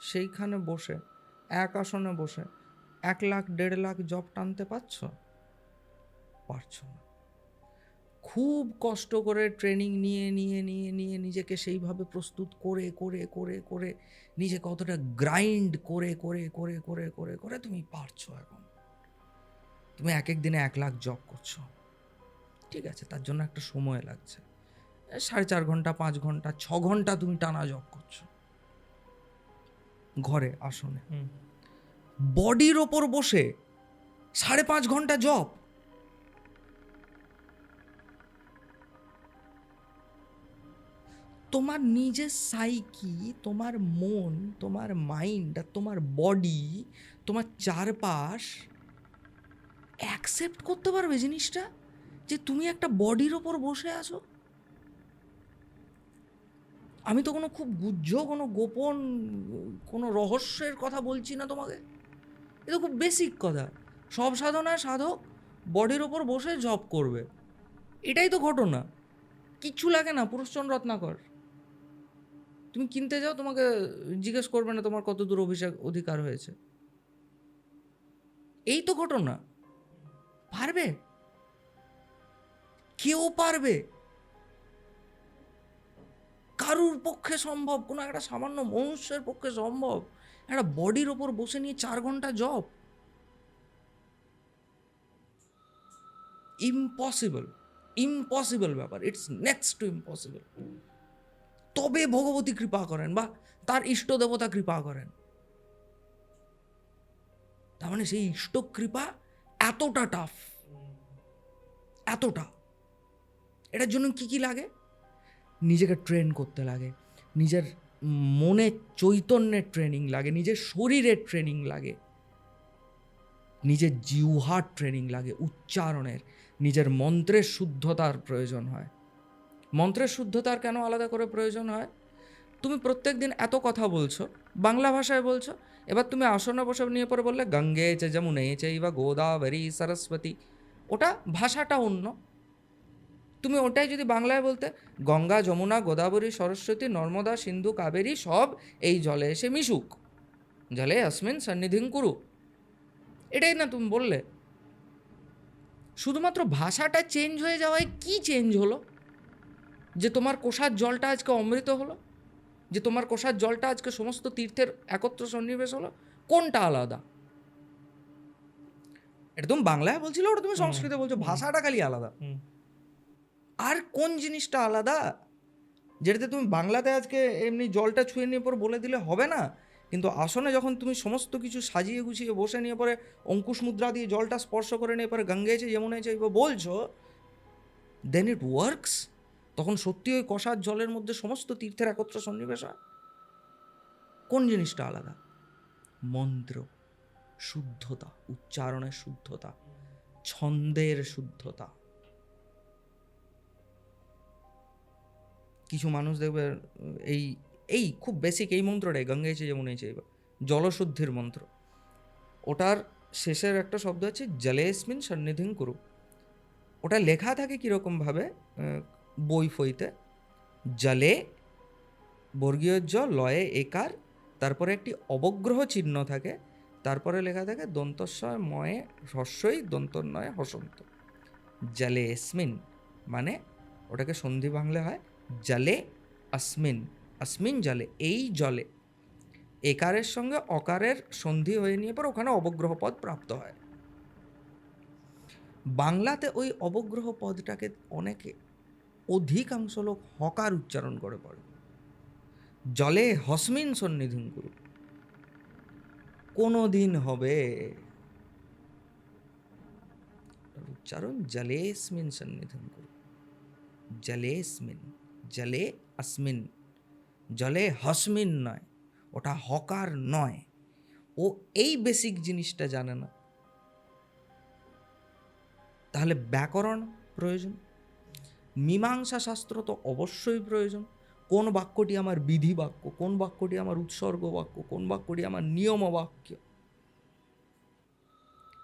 সেইখানে বসে, এক আসনে বসে 1 লাখ 1.5 লাখ জপ টানতে পারছো? পারছো না। খুব কষ্ট করে ট্রেনিং নিয়ে নিয়ে নিয়ে নিয়ে নিজেকে সেইভাবে প্রস্তুত করে করে করে করে নিজেকে কতটা গ্রাইন্ড করে করে করে করে করে করে তুমি পারছো। এখন তুমি এক দিনে 1 লাখ জপ করছো, ঠিক আছে, তার জন্য একটা সময় লাগছে, 4.5 ঘন্টা, 5 ঘন্টা, 6 ঘন্টা তুমি টানা জপ করছো ঘরে আসনে। বডির ওপর বসে 5.5 ঘন্টা জব। তোমার নিজের সাইকি, তোমার মন, তোমার মাইন্ড আর তোমার বডি, তোমার চারপাশ অ্যাকসেপ্ট করতে পারবে জিনিসটা যে তুমি একটা বডির ওপর বসে আছো? আমি তো কোনো খুব গুহ্য, কোনো গোপন, কোনো রহস্যের কথা বলছি না তোমাকে। এটা খুব বেসিক কথা। সব সাধনায় সাধক বডির ওপর বসে জব করবে, এটাই তো ঘটনা। কিচ্ছু লাগে না। পুরুষচন্দ্র রত্নাকর, তুমি কিনতে যাও, তোমাকে জিজ্ঞেস করবে না তোমার কত দূর অধিকার হয়েছে। এই তো ঘটনা। পারবে? কেউ পারবে? কারুর পক্ষে সম্ভব? কোনো একটা সামান্য মনুষ্যের পক্ষে সম্ভব একটা বডির ওপর বসে নিয়ে 4 ঘন্টা জব? ইম্পসিবল, ইম্পসিবল ব্যাপার। It's next to impossible. তবে ভগবতী কৃপা করেন বা তার ইষ্ট দেবতা কৃপা করেন। তার মানে সেই ইষ্ট কৃপা এতটা টাফ, এতটা। এটার জন্য কি কি লাগে? নিজেকে ট্রেন করতে লাগে, নিজের মনের চৈতন্যের ট্রেনিং লাগে, নিজের শরীরের ট্রেনিং লাগে, নিজের জিহ্বার ট্রেনিং লাগে, উচ্চারণের, নিজের মন্ত্রের শুদ্ধতার প্রয়োজন হয়। মন্ত্রের শুদ্ধতার কেন আলাদা করে প্রয়োজন হয়? তুমি প্রত্যেক দিন এত কথা বলছো, বাংলা ভাষায় বলছো, এবার তুমি আসনে বসে নিয়ে পরে বললে গঙ্গে চে যমুনে চৈবা গোদাবরী সরস্বতী, ওটা ভাষাটা অন্য। তুমি ওটাই যদি বাংলায় বলতে, গঙ্গা যমুনা গোদাবরী সরস্বতী নর্মদা সিন্ধু কাবেরী সব এই জলে এসে মিশুক, জলে অস্মিন সন্নিধিং কুরু, এটাই না তুমি বললে। শুধুমাত্র ভাষাটা চেঞ্জ হয়ে যাওয়ায় কি চেঞ্জ হলো? যে তোমার কোষার জলটা আজকে অমৃত হলো, যে তোমার কোষার জলটা আজকে সমস্ত তীর্থের একত্র সন্নিবেশ হলো, কোনটা আলাদা? এটা তুমি বাংলায় বলছিলে, ওটা তুমি সংস্কৃতে বলছো, ভাষাটা খালি আলাদা। আর কোন জিনিসটা আলাদা যেটাতে তুমি বাংলাতে আজকে এমনি জলটা ছুঁয়ে নিয়ে পরে বলে দিলে হবে না, কিন্তু আসনে যখন তুমি সমস্ত কিছু সাজিয়ে গুছিয়ে বসে নিয়ে পরে অঙ্কুশ মুদ্রা দিয়ে জলটা স্পর্শ করে নিয়ে পরে গঙ্গেছে যমুনেছে বলছো, দেন ইট ওয়ার্কস। তখন সত্যি ওই কষার জলের মধ্যে সমস্ত তীর্থের একত্র সন্নিবেশ হয়। কোন জিনিসটা আলাদা? মন্ত্র শুদ্ধতা, উচ্চারণের শুদ্ধতা, ছন্দের শুদ্ধতা। কিছু মানুষ দেখবে এই এই খুব বেসিক এই মন্ত্রটাই, গঙ্গায় চে যমুনায় চে, জলশুদ্ধির মন্ত্র, ওটার শেষের একটা শব্দ আছে জলেস্মিন সন্নিধিং কুরু। ওটা লেখা থাকে কীরকমভাবে বই ফইতে, জলে বর্গীয় জ লয়ে একার, তারপরে একটি অবগ্রহ চিহ্ন থাকে, তারপরে লেখা থাকে দন্তস্বয় ময়ে হ্রস্বই দন্তন্বয়ে হসন্ত। জলে এসমিন মানে ওটাকে সন্ধি বাংলা হয় জলে আসমিন, আসমিন জলে, এই জলে। একারের সঙ্গে অকারের সন্ধি হয়ে নিয়ে পর ওখানে অবগ্রহ পদ প্রাপ্ত হয়। বাংলাতে ওই অবগ্রহ পদটাকে অনেকে, অধিকাংশ লোক হকার উচ্চারণ করে পড়ে। জলে হসমিন সন্নিধিং কুরু, কোনো দিন হবে উচ্চারণ জলেস্মিন সন্নিধিং কুরু, জলেস্মিন, জলে আসমিন, জলে হসমিন নয়, ওটা হকার নয়। ও এই বেসিক জিনিসটা জানে না। তাহলে ব্যাকরণ প্রয়োজন, মীমাংসা শাস্ত্র তো অবশ্যই প্রয়োজন। কোন বাক্যটি আমার বিধি বাক্য, কোন বাক্যটি আমার উৎসর্গ বাক্য, কোন বাক্যটি আমার নিয়ম বাক্য,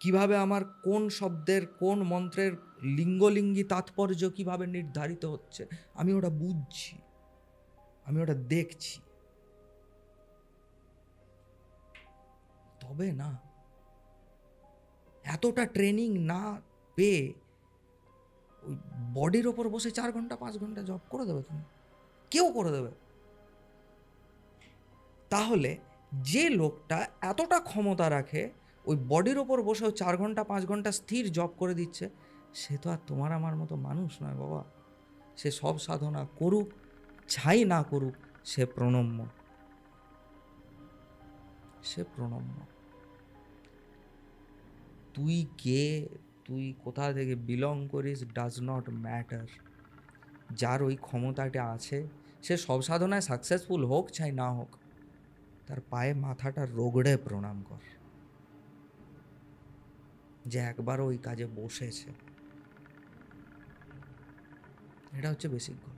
কিভাবে আমার কোন শব্দের কোন মন্ত্রের লিঙ্গলিঙ্গি তাৎপর্য কিভাবে নির্ধারিত হচ্ছে, আমি ওটা বুঝছি, আমি ওটা দেখছি। তবে না, এতটা ট্রেনিং না পেয়ে ওই বডির ওপর বসে 4 ঘন্টা 5 ঘন্টা জব করে দেবে তুমি? কেউ করে দেবে? তাহলে যে লোকটা এতটা ক্ষমতা রাখে ওই বডির ওপর বসেও 4 ঘন্টা 5 ঘন্টা স্থির জব করে দিচ্ছে, সে তো আর তোমার আমার মতো মানুষ নয় বাবা। সে সব সাধনা করুক ছাই না করুক, সে প্রণম্য, সে প্রণম্য। তুই কে, তুই কোথা থেকে বিলং করিস ডাজ নট ম্যাটার। যার ওই ক্ষমতাটা আছে সে সব সাধনায় সাকসেসফুল হোক চাই না হোক, তার পায়ে মাথাটা রগড়ে প্রণাম কর, যে একবার ওই কাজে বসেছে। এটা হচ্ছে বেসিক গোল।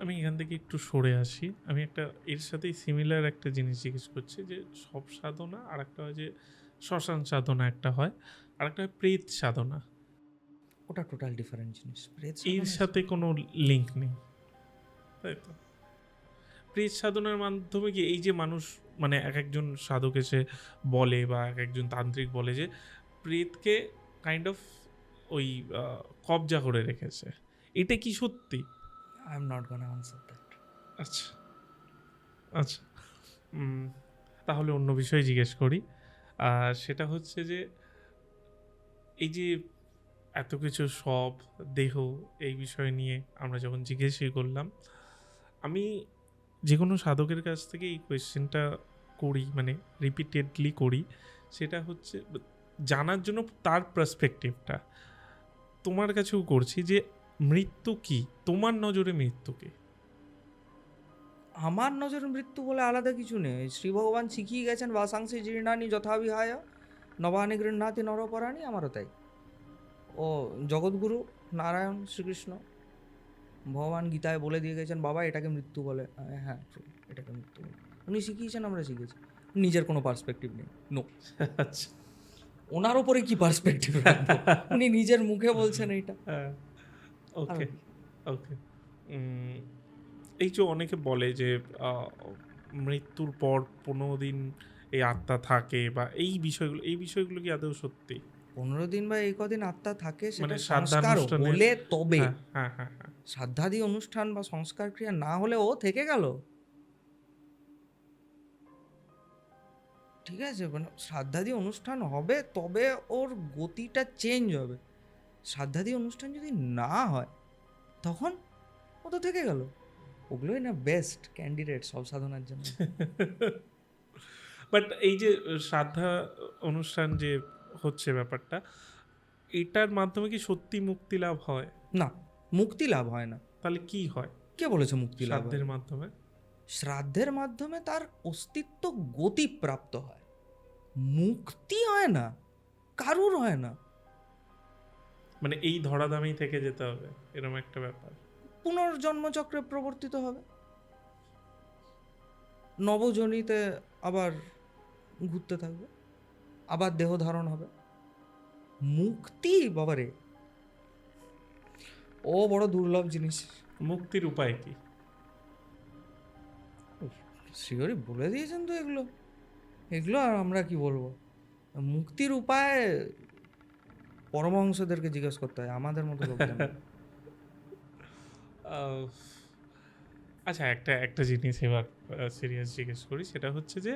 আমি এখান থেকে একটু সরে আসি। আমি একটা এর সাথেই সিমিলার একটা জিনিস জিজ্ঞেস করছি, যে সব সাধনা আর একটা হয় যে শ্মশান সাধনা একটা হয়, আর একটা হয় প্রেত সাধনা। ওটা টোটাল ডিফারেন্ট জিনিস। প্রেত এর সাধনা সাথে কোনো লিঙ্ক নেই, তাই তো? প্রেত সাধনার মাধ্যমে কি এই যে মানুষ, মানে এক একজন সাধক এসে বলে বা এক একজন তান্ত্রিক বলে যে প্রেতকে কাইন্ড অফ ওই কবজা করে রেখেছে, এটা কি সত্যি? I am not gonna answer that. আচ্ছা, আচ্ছা। তাহলে অন্য বিষয়ে জিজ্ঞেস করি। সেটা হচ্ছে যে এই যে এত কিছু সব দেহ, এই বিষয় নিয়ে আমরা যখন জিজ্ঞেসই করলাম, আমি যে কোনো সাধকের কাছ থেকে এই কোয়েশ্চেনটা করি, মানে রিপিটেডলি করি, সেটা হচ্ছে জানার জন্য তার পার্সপেক্টিভটা। তোমার কাছেও করছি যে মৃত্যু কি, তোমার নজরে মৃত্যু কি? আমার নজরে মৃত্যু বলে আলাদা কিছু নেই। শ্রী ভগবান শিখিয়ে গেছেন বাসাংসি জীর্ণানি যথাবিহায় নবানি গৃহ্ণাতি নরপরাণী, আমারও তাই। ও জগৎগুরু নারায়ণ শ্রীকৃষ্ণ ভগবান গীতায় বলে দিয়ে গেছেন, বাবা এটাকে মৃত্যু বলে। হ্যাঁ true, এটাকে মৃত্যু বলে। উনি শিখিয়েছেন, আমরা শিখেছি। নিজের কোনো পার্সপেক্টিভ নেই, নো। আচ্ছা। ওনার ওপরে কি পার্সপেক্টিভ রাখবো? উনি নিজের মুখে বলছেন এইটা। ওকে, ওকে। এই যে অনেকে বলে যে মৃত্যুর পর 15 দিন এই আত্মা থাকে, বা এই বিষয়গুলো কি আদৌ সত্যি? 15 দিন বা এই কদিন আত্মা থাকে সেটা মানে সংস্কার শ্রাদ্ধানুষ্ঠানের, হলে তবে। হ্যাঁ হ্যাঁ হ্যাঁ হ্যাঁ। শ্রাদ্ধাদি অনুষ্ঠান বা সংস্কার ক্রিয়া না হলে ও থেকে গেল, ঠিক আছে? মানে শ্রাদ্ধাদি অনুষ্ঠান হবে তবে ওর গতিটা চেঞ্জ হবে। শ্রাদ্ধাদি অনুষ্ঠান যদি না হয় তখন ও তো থেকে গেল। ওগুলোই না বেস্ট ক্যান্ডিডেট সব সাধনার জন্য। বাট এই যে শ্রাদ্ধা অনুষ্ঠান যে হচ্ছে ব্যাপারটা, এটার মাধ্যমে কি সত্যি মুক্তি লাভ হয়? না, মুক্তি লাভ হয় না। তাহলে কি হয় কে বলেছে মুক্তি লাভ হয়? শ্রাদ্ধের মাধ্যমে? শ্রাদ্ধের মাধ্যমে তার অস্তিত্ব গতি প্রাপ্ত হয়, মুক্তি হয় না, কারুর হয় না। মানে এই ধরাধামেই থেকে যেতে হবে, এরকম একটা ব্যাপার? পুনর্জন্মচক্রে প্রবর্তিত হবে, নবজনিতে আবার ঘুরতে থাকবে, আবার দেহ ধারণ হবে। মুক্তি বাবারে, ও বড় দুর্লভ জিনিস। মুক্তির উপায় কি? শ্রীহরি বলে দিয়েছেন তো এগুলো, এগুলো আর আমরা কি বলবো? মুক্তির উপায় পরমহংসদেরকে জিজ্ঞেস করতে হয়, আমাদের মতো লোকদের না। আহ, আচ্ছা, একটা একটা জিনিস এবার সিরিয়াস জিজ্ঞেস করি, সেটা হচ্ছে যে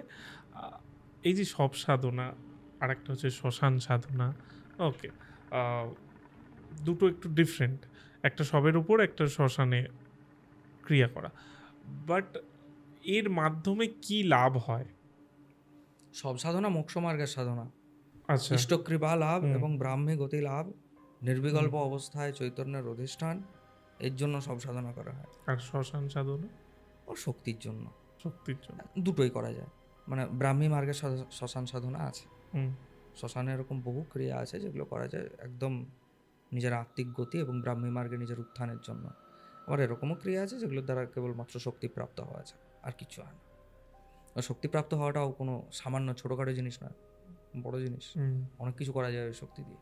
এই যে সব সাধনা আর একটা হচ্ছে শ্মশান সাধনা, ওকে, দুটো একটু ডিফারেন্ট। একটা সবের উপর, একটা শ্মশানে ক্রিয়া করা, বাট এর মাধ্যমে কি লাভ হয়? সব সাধনা মোক্ষ মার্গের সাধনা, আচ্ছা। ইষ্টকৃপা লাভ হুম। এবং ব্রাহ্মী গতি লাভ, নির্বিকল্প অবস্থায় চৈতন্যের অধিষ্ঠান, এর জন্য সব সাধনা করা হয়। আর শ্মশান সাধনা? ও শক্তির জন্য। শক্তির জন্য। দুটোই করা যায়, মানে ব্রাহ্মী মার্গের শ্মশান সাধনা আছে। হুম। শ্মশানে এরকম বহু ক্রিয়া আছে যেগুলো করা যায় একদম নিজের আত্মিক গতি এবং ব্রাহ্মী মার্গে নিজের উত্থানের জন্য। আবার এরকমও ক্রিয়া আছে যেগুলোর দ্বারা কেবলমাত্র শক্তিপ্রাপ্ত হওয়া যায়, আর কিছু হয় না। আর শক্তিপ্রাপ্ত হওয়াটাও কোনো সামান্য ছোটোখাটো জিনিস নয়, বড় জিনিস। অনেক কিছু করা যায় ওই শক্তি দিয়ে।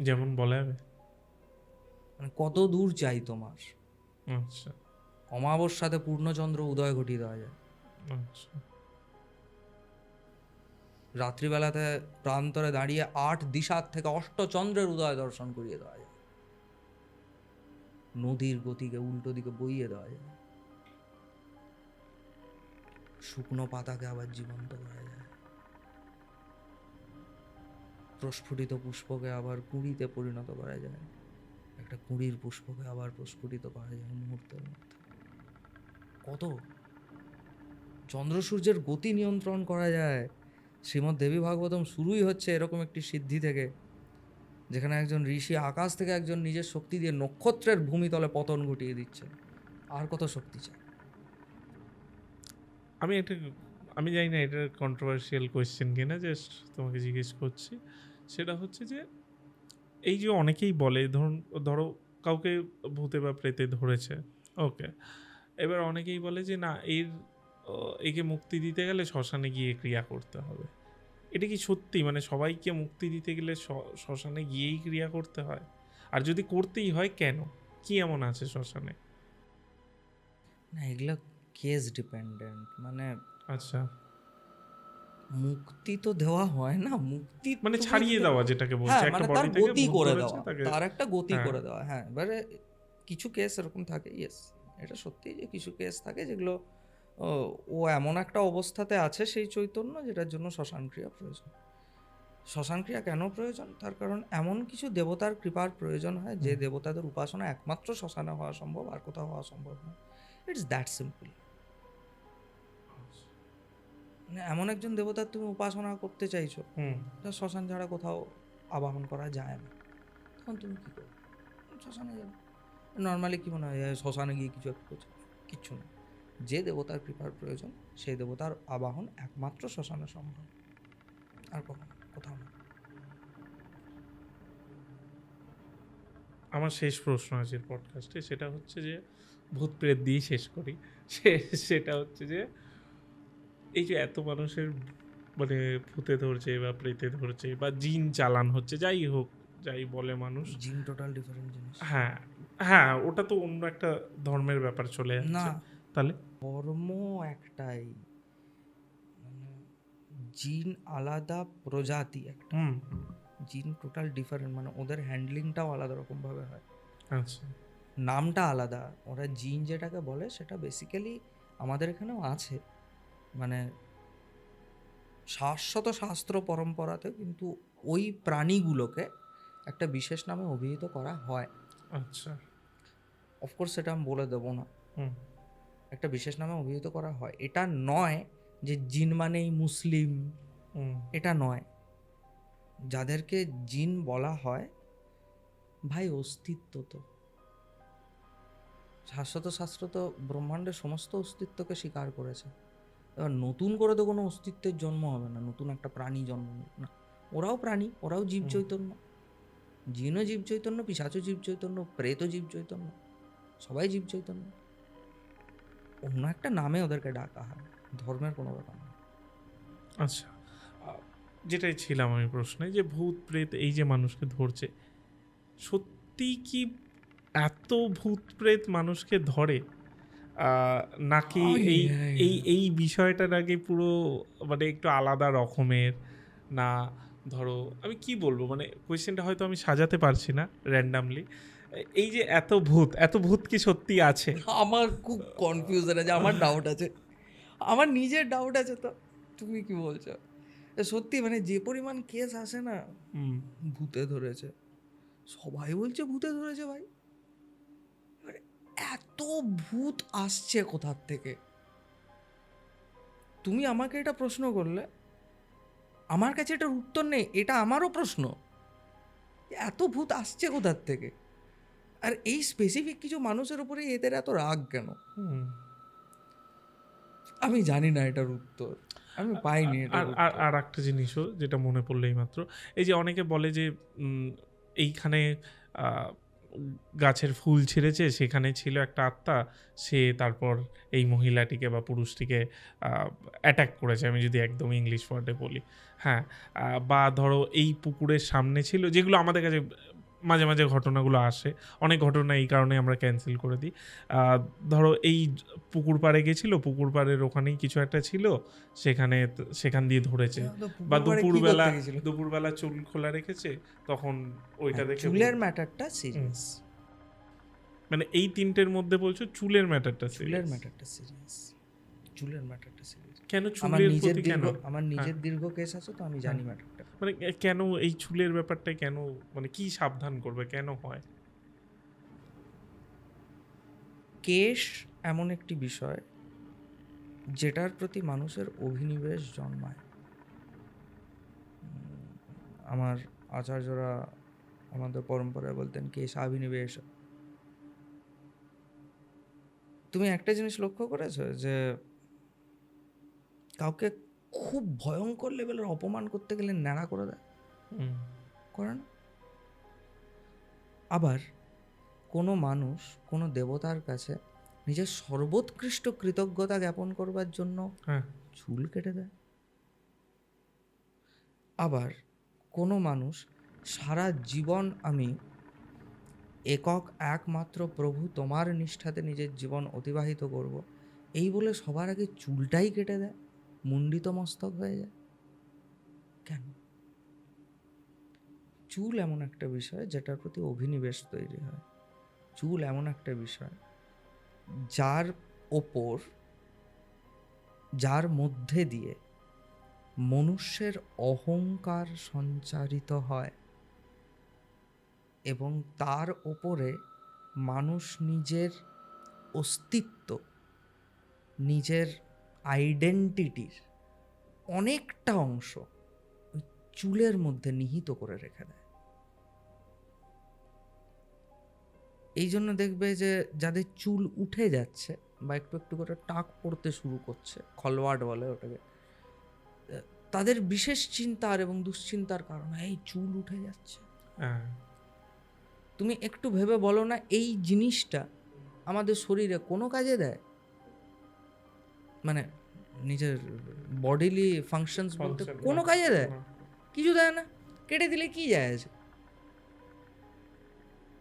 যেমন বলা যাবে? মানে কত দূর চাই তোমার? আচ্ছা, অমাবস্যাতে পূর্ণচন্দ্র উদয় ঘটিয়ে দেওয়া যায়, আচ্ছা। রাত্রিবেলাতে প্রান্তরে দাঁড়িয়ে 8 দিশার থেকে অষ্টচন্দ্রের উদয় দর্শন করিয়ে দেওয়া যায়, নদীর গতিকে উল্টো দিকে বইয়ে দেওয়া যায়, শুকনো পাতাকে আবার জীবন্ত করা যায়, প্রস্ফুটিত পুষ্পকে আবার কুঁড়িতে পরিণত করা যায়, একটা কুঁড়ির পুষ্পকে আবার প্রস্ফুটিত করা যায় মুহূর্তের মধ্যে। কত! চন্দ্র সূর্যের গতি নিয়ন্ত্রণ করা যায়, শ্রীমদ্ দেবী ভাগবতম শুরুই হচ্ছে এরকম একটি সিদ্ধি থেকে, যেখানে একজন ঋষি আকাশ থেকে একজন নিজের শক্তি দিয়ে নক্ষত্রের ভূমিতলে পতন ঘটিয়ে দিচ্ছে। আর কত শক্তি চাই? আমি একটা আমি জানি না এটা কন্ট্রোভার্সিয়াল কোয়েশ্চেন কিনা, জাস্ট তোমাকে জিজ্ঞেস করছি। সেটা হচ্ছে যে এই যে অনেকেই বলে ধরো কাউকে ভূতে বা প্রেতে ধরেছে, ওকে, এবার অনেকেই বলে যে না একে মুক্তি দিতে গেলে শ্মশানে গিয়ে ক্রিয়া করতে হবে। এটা কি সত্যি? মানে সবাইকে মুক্তি দিতে গেলে শ্মশানে গিয়েই ক্রিয়া করতে হয়? আর যদি করতেই হয় কেন? কি এমন আছে শ্মশানে? না, এগুলো কেস ডিপেন্ডেন্ট। মানে আচ্ছা, মুক্তি তো দেওয়া হয় না, মুক্তি মানে তুমি ছাড়িয়ে যদি, দেওয়া যেটাকে বলছে, হ্যাঁ একটা মানে তার বডি থেকে গতি ভূত করে ধরেছে দেওয়া, তাকে। তার একটা গতি হ্যাঁ, করে দেওয়া। হ্যাঁ, এবারে কিছু কেস এরকম থাকে, ইয়েস, এটা সত্যি যে কিছু কেস থাকে যেগুলো ও ও এমন একটা অবস্থাতে আছে সেই চৈতন্য যেটার জন্য শ্মশান ক্রিয়া প্রয়োজন। শ্মশান ক্রিয়া কেন প্রয়োজন? তার কারণ এমন কিছু দেবতার কৃপার প্রয়োজন হয় যে হুম, দেবতাদের উপাসনা একমাত্র শ্মশানে হওয়া সম্ভব, আর কোথাও হওয়া সম্ভব নয়। It's that simple. মানে এমন একজন দেবতার তুমি উপাসনা করতে চাইছো হুম, যা শ্মশান ছাড়া কোথাও আবাহন করা যায় না, তখন তুমি কী করবে? শ্মশানে যাবে। নর্মালি কী মনে হয়, শ্মশানে গিয়ে কিছু একটা করছে? কিচ্ছু না। যে দেবতার কৃপার প্রয়োজন সেই দেবতার আবাহন একমাত্র শ্মশানে সম্ভব, আর কখনো কোথাও না। আমার শেষ প্রশ্ন আছে পডকাস্টে, সেটা হচ্ছে যে ভূত প্রেত দিয়েই শেষ করি। সেটা হচ্ছে যে এই যে এত মানুষের মানে ভূতে ধরছে বা প্রেতে ধরছে বা জিন চালান হচ্ছে, যাই হোক, যাই বলে মানুষ। জিন টোটাল ডিফারেন্ট জিনিস। হ্যাঁ, হ্যাঁ, ওটা তো অন্য একটা ধর্মের ব্যাপার চলে না, যাচ্ছে। তাহলে ধর্ম একটাই, মানে জিন আলাদা, প্রজাতি একটা। হুম, জিন টোটাল ডিফারেন্ট, মানে ওদের হ্যান্ডলিংটাও আলাদা রকমভাবে হয়, আচ্ছা, নামটা আলাদা। ওরা জিন যেটাকে বলে সেটা বেসিক্যালি আমাদের এখানেও আছে, মানে শাশ্বত শাস্ত্র পরম্পরাতে কিন্তু ওই প্রাণীগুলোকে একটা বিশেষ নামে অভিহিত করা হয়। আচ্ছা, অফকোর্স সেটা আমি বলে দেবো না, হুম, একটা বিশেষ নামে অভিহিত করা হয়। এটা নয় যে জিন মানেই মুসলিম, হুম, এটা নয়। যাদেরকে জিন বলা হয়, ভাই অস্তিত্ব তো, শাশ্বত শাস্ত্র তো ব্রহ্মাণ্ডের সমস্ত অস্তিত্বকে স্বীকার করেছে। এবার নতুন করে তো কোনো অস্তিত্বের জন্ম হবে না, নতুন একটা প্রাণী জন্ম নেবে না। ওরাও প্রাণী, ওরাও জীব হুম, চৈতন্য, জিনও জীব চৈতন্য, পিশাচও জীব চৈতন্য, প্রেতও জীব চৈতন্য, সবাই জীব চৈতন্য। অন্য একটা নামে ওদেরকে ডাকা হয়, ধর্মের কোনো ব্যাপার না। আচ্ছা। যেটাই ছিলাম আমি প্রশ্নে, যে ভূত প্রেত এই যে মানুষকে ধরছে, সত্যি কি এত ভূত প্রেত মানুষকে ধরে? আহ, নাকি এই এই বিষয়টা নাকি পুরো মানে একটু আলাদা রকমের? না, ধরো আমি কি বলবো, মানে কোয়েশ্চেনটা হয়তো আমি সাজাতে পারছি না র্যান্ডামলি। এই যে এত ভূত কি সত্যি আছে? আমার খুব কনফিউশন আছে, আমার ডাউট আছে, আমার নিজের ডাউট আছে। তো তুমি কি বলছো? সত্যি মানে যে পরিমাণ কেস আসে না, হুম, ভূতে ধরেছে, সবাই বলছে ভূতে ধরেছে ভাই। এবারে এত ভূত আসছে কোথার থেকে? তুমি আমাকে এটা প্রশ্ন করলে, আমার কাছে এটার উত্তর নেই, এটা আমারও প্রশ্ন, যে এত ভূত আসছে কোথার থেকে, আর এই স্পেসিফিক কিছু মানুষের উপরে এদের এত রাগ কেন? হুম। আমি জানি না এটার উত্তর, আমি পাইনি আর এটার আর উত্তর। আর একটা জিনিসও যেটা মনে পড়লেই মাত্র, এই যে অনেকে বলে যে এইখানে আহ, গাছের ফুল ছিঁড়েছে, সেখানে ছিল একটা আত্মা, সে তারপর এই মহিলাটিকে বা পুরুষটিকে অ্যাটাক করেছে, আমি যদি একদম ইংলিশ ওয়ার্ডে বলি। হ্যাঁ, বা ধরো এই পুকুরের সামনে ছিল, যেগুলো আমাদের কাছে মাঝে মাঝে ঘটনাগুলো আসে, অনেক ঘটনা এই কারণে আমরা ক্যান্সেল করে দিই। ধরো এই পুকুর পাড়ে গেছিলো, পুকুর পাড়ের ওখানেই কিছু একটা ছিল, সেখান দিয়ে ধরেছে। তো বা পুকুর পাড়ে কি করতে গেছিল? দুপুরবেলা চুল খোলা রেখেছে, তখন ওইটা হ্যাঁ, দেখে চুলের ম্যাটারটা হুম, সিরিয়াস, মানে এই তিনটের মধ্যে বলছো চুলের ম্যাটারটা চুলের সিরিয়াস? ম্যাটারটা সিরিয়াস, চুলের ম্যাটারটা সিরিয়াস। কেন আমার চুলের নিজের প্রতি কেন? দীর্ঘ, আমার হ্যাঁ, নিজের দীর্ঘ কেস আছে, তো আমি হ্যাঁ, জানি ম্যাটারটা। মানে কেন এই চুলের ব্যাপারটা কেন, মানে কি সাবধান করবে, কেন হয়? কেশ এমন একটি বিষয় যেটার প্রতি মানুষের অভিনিবেশ জন্মায়। আমার আচার্যরা আমাদের পরম্পরায় বলতেন কেশাভিনিবেশ। তুমি একটা জিনিস লক্ষ্য করেছো যে কাউকে খুব ভয়ঙ্কর লেভেলের অপমান করতে গেলে ন্যাড়া করে দেয়, হুম, করে না? আবার কোনো মানুষ কোনো দেবতার কাছে নিজের সর্বোৎকৃষ্ট কৃতজ্ঞতা জ্ঞাপন করবার জন্য হ্যাঁ, চুল কেটে দেয়। আবার কোনো মানুষ সারা জীবন আমি একমাত্র প্রভু তোমার নিষ্ঠাতে নিজের জীবন অতিবাহিত করব, এই বলে সবার আগে চুলটাই কেটে দেয়, মুন্ডিত মস্তক হয়ে যায়। কেন? চুল এমন একটা বিষয় যেটার প্রতি অভিনিবেশ তৈরি হয়। চুল এমন একটা বিষয় যার ওপর, যার মধ্যে দিয়ে মনুষ্যের অহংকার সঞ্চারিত হয় এবং তার ওপরে মানুষ নিজের অস্তিত্ব, নিজের আইডেন্টিটির অনেকটা অংশ ওই চুলের মধ্যে নিহিত করে রেখে দেয়। এই জন্য দেখবে যে যাদের চুল উঠে যাচ্ছে বা একটু একটু করে টাক পড়তে শুরু করছে, খলওয়াট বলে ওটাকে, তাদের বিশেষ চিন্তার এবং দুশ্চিন্তার কারণে এই চুল উঠে যাচ্ছে। হ্যাঁ, তুমি একটু ভেবে বলো না, এই জিনিসটা আমাদের শরীরে কোনো কাজে দেয়? মানে নিজের বডিলি ফাংশনস বলতে function, কোনো হ্যাঁ, কাজে দেয়? হ্যাঁ। কিছু দেয় না। কেটে দিলে কি যায় আছে?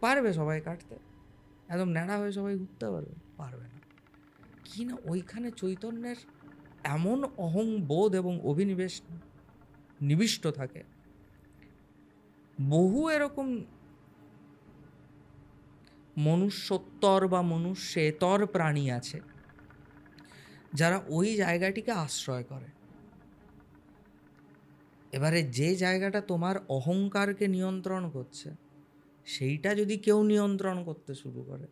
পারবে সবাই কাটতে? একদম ন্যাড়া হয়ে সবাই ঘুরতে পারবে? পারবে না। কি না ওইখানে চৈতন্যের এমন অহংবোধ এবং অভিনিবেশ নিবিষ্ট থাকে। বহু এরকম মনুষ্যোত্তর বা মনুষ্যেতর প্রাণী আছে যারা ওই জায়গাটিকে আশ্রয় করে। এবারে যে জায়গাটা তোমার অহংকারকে নিয়ন্ত্রণ করছে, সেইটা যদি কেউ নিয়ন্ত্রণ করতে শুরু করে,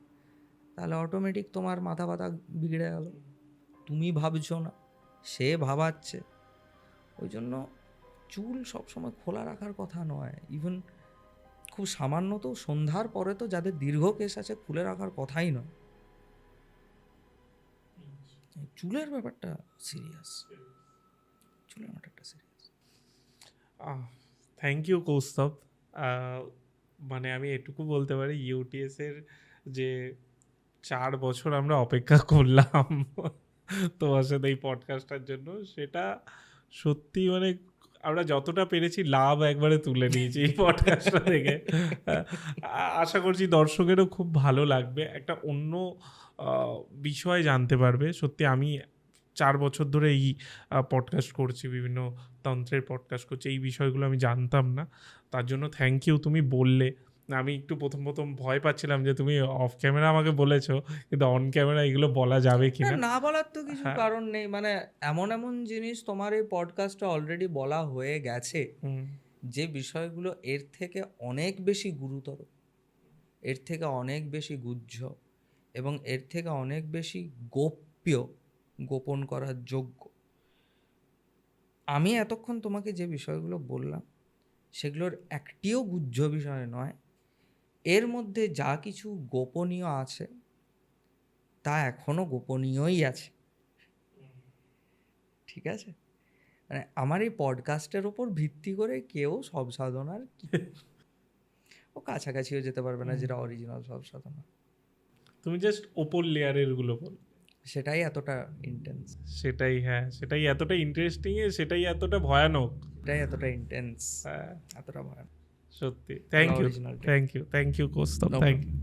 তাহলে অটোমেটিক তোমার মাথা ব্যথা বিগড়ে গেল। তুমি ভাবছো না, সে ভাবাচ্ছে। ওই জন্য চুল সবসময় খোলা রাখার কথা নয়। ইভেন খুব সামান্য তো সন্ধ্যার পরে তো যাদের দীর্ঘ কেশ আছে খুলে রাখার কথাই নয়। চুলের ব্যাপারটা সিরিয়াস, চুলের ব্যাপারটা সিরিয়াস। Thank you Kaustav. মানে আমি এটুকু বলতে পারি, ইউটিএস এর যে 4 বছর আমরা অপেক্ষা করলাম তোমার সাথে এই পডকাস্টটার জন্য, সেটা সত্যি মানে আমরা যতটা পেরেছি লাভ একবারে তুলে নিয়েছি এই পডকাস্টটা থেকে। আশা করছি দর্শকেরও খুব ভালো লাগবে, একটা অন্য বিষয় জানতে পারবে। সত্যি আমি 4 বছর ধরে এই পডকাস্ট করছি, বিভিন্ন তন্ত্রের পডকাস্ট করছি, এই বিষয়গুলো আমি জানতাম না। তার জন্য থ্যাংক ইউ, তুমি বললে। আমি একটু প্রথম ভয় পাচ্ছিলাম যে তুমি অফ ক্যামেরা আমাকে বলেছো, কিন্তু অন ক্যামেরা এগুলো বলা যাবে কিনা। না বলার তো কিছু হ্যাঁ। কারণ নেই। মানে এমন এমন জিনিস তোমার এই পডকাস্টে অলরেডি বলা হয়ে গেছে, যে বিষয়গুলো এর থেকে অনেক বেশি গুরুতর, এর থেকে অনেক বেশি গুহ্য এবং এর থেকে অনেক বেশি গোপন করার যোগ্য। আমি এতক্ষণ তোমাকে যে বিষয়গুলো বললাম সেগুলোর একটিও গুহ্য বিষয় নয়। এর মধ্যে যা কিছু গোপনীয় আছে তা এখনো গোপনীয়ই আছে, ঠিক আছে? মানে আমার এই পডকাস্টের ওপর ভিত্তি করে কেউ সব সাধনার ও কাছাকাছিও যেতে পারবে না, যেটা অরিজিনাল সব সাধনা। তুমি জাস্ট ওপর লেয়ারের গুলো বল, সেটাই এতটা ইন্টেন্স, সেটাই। হ্যাঁ, সেটাই এতটা ইন্টারেস্টিং, সেটাই এতটা ভয়ানক, সেটাই এতটা ইন্টেন্স, হ্যাঁ এতটা ভয়ানক। সত্যি। Thank you, original take. Thank you, thank you Kaustav, No thank problem. You.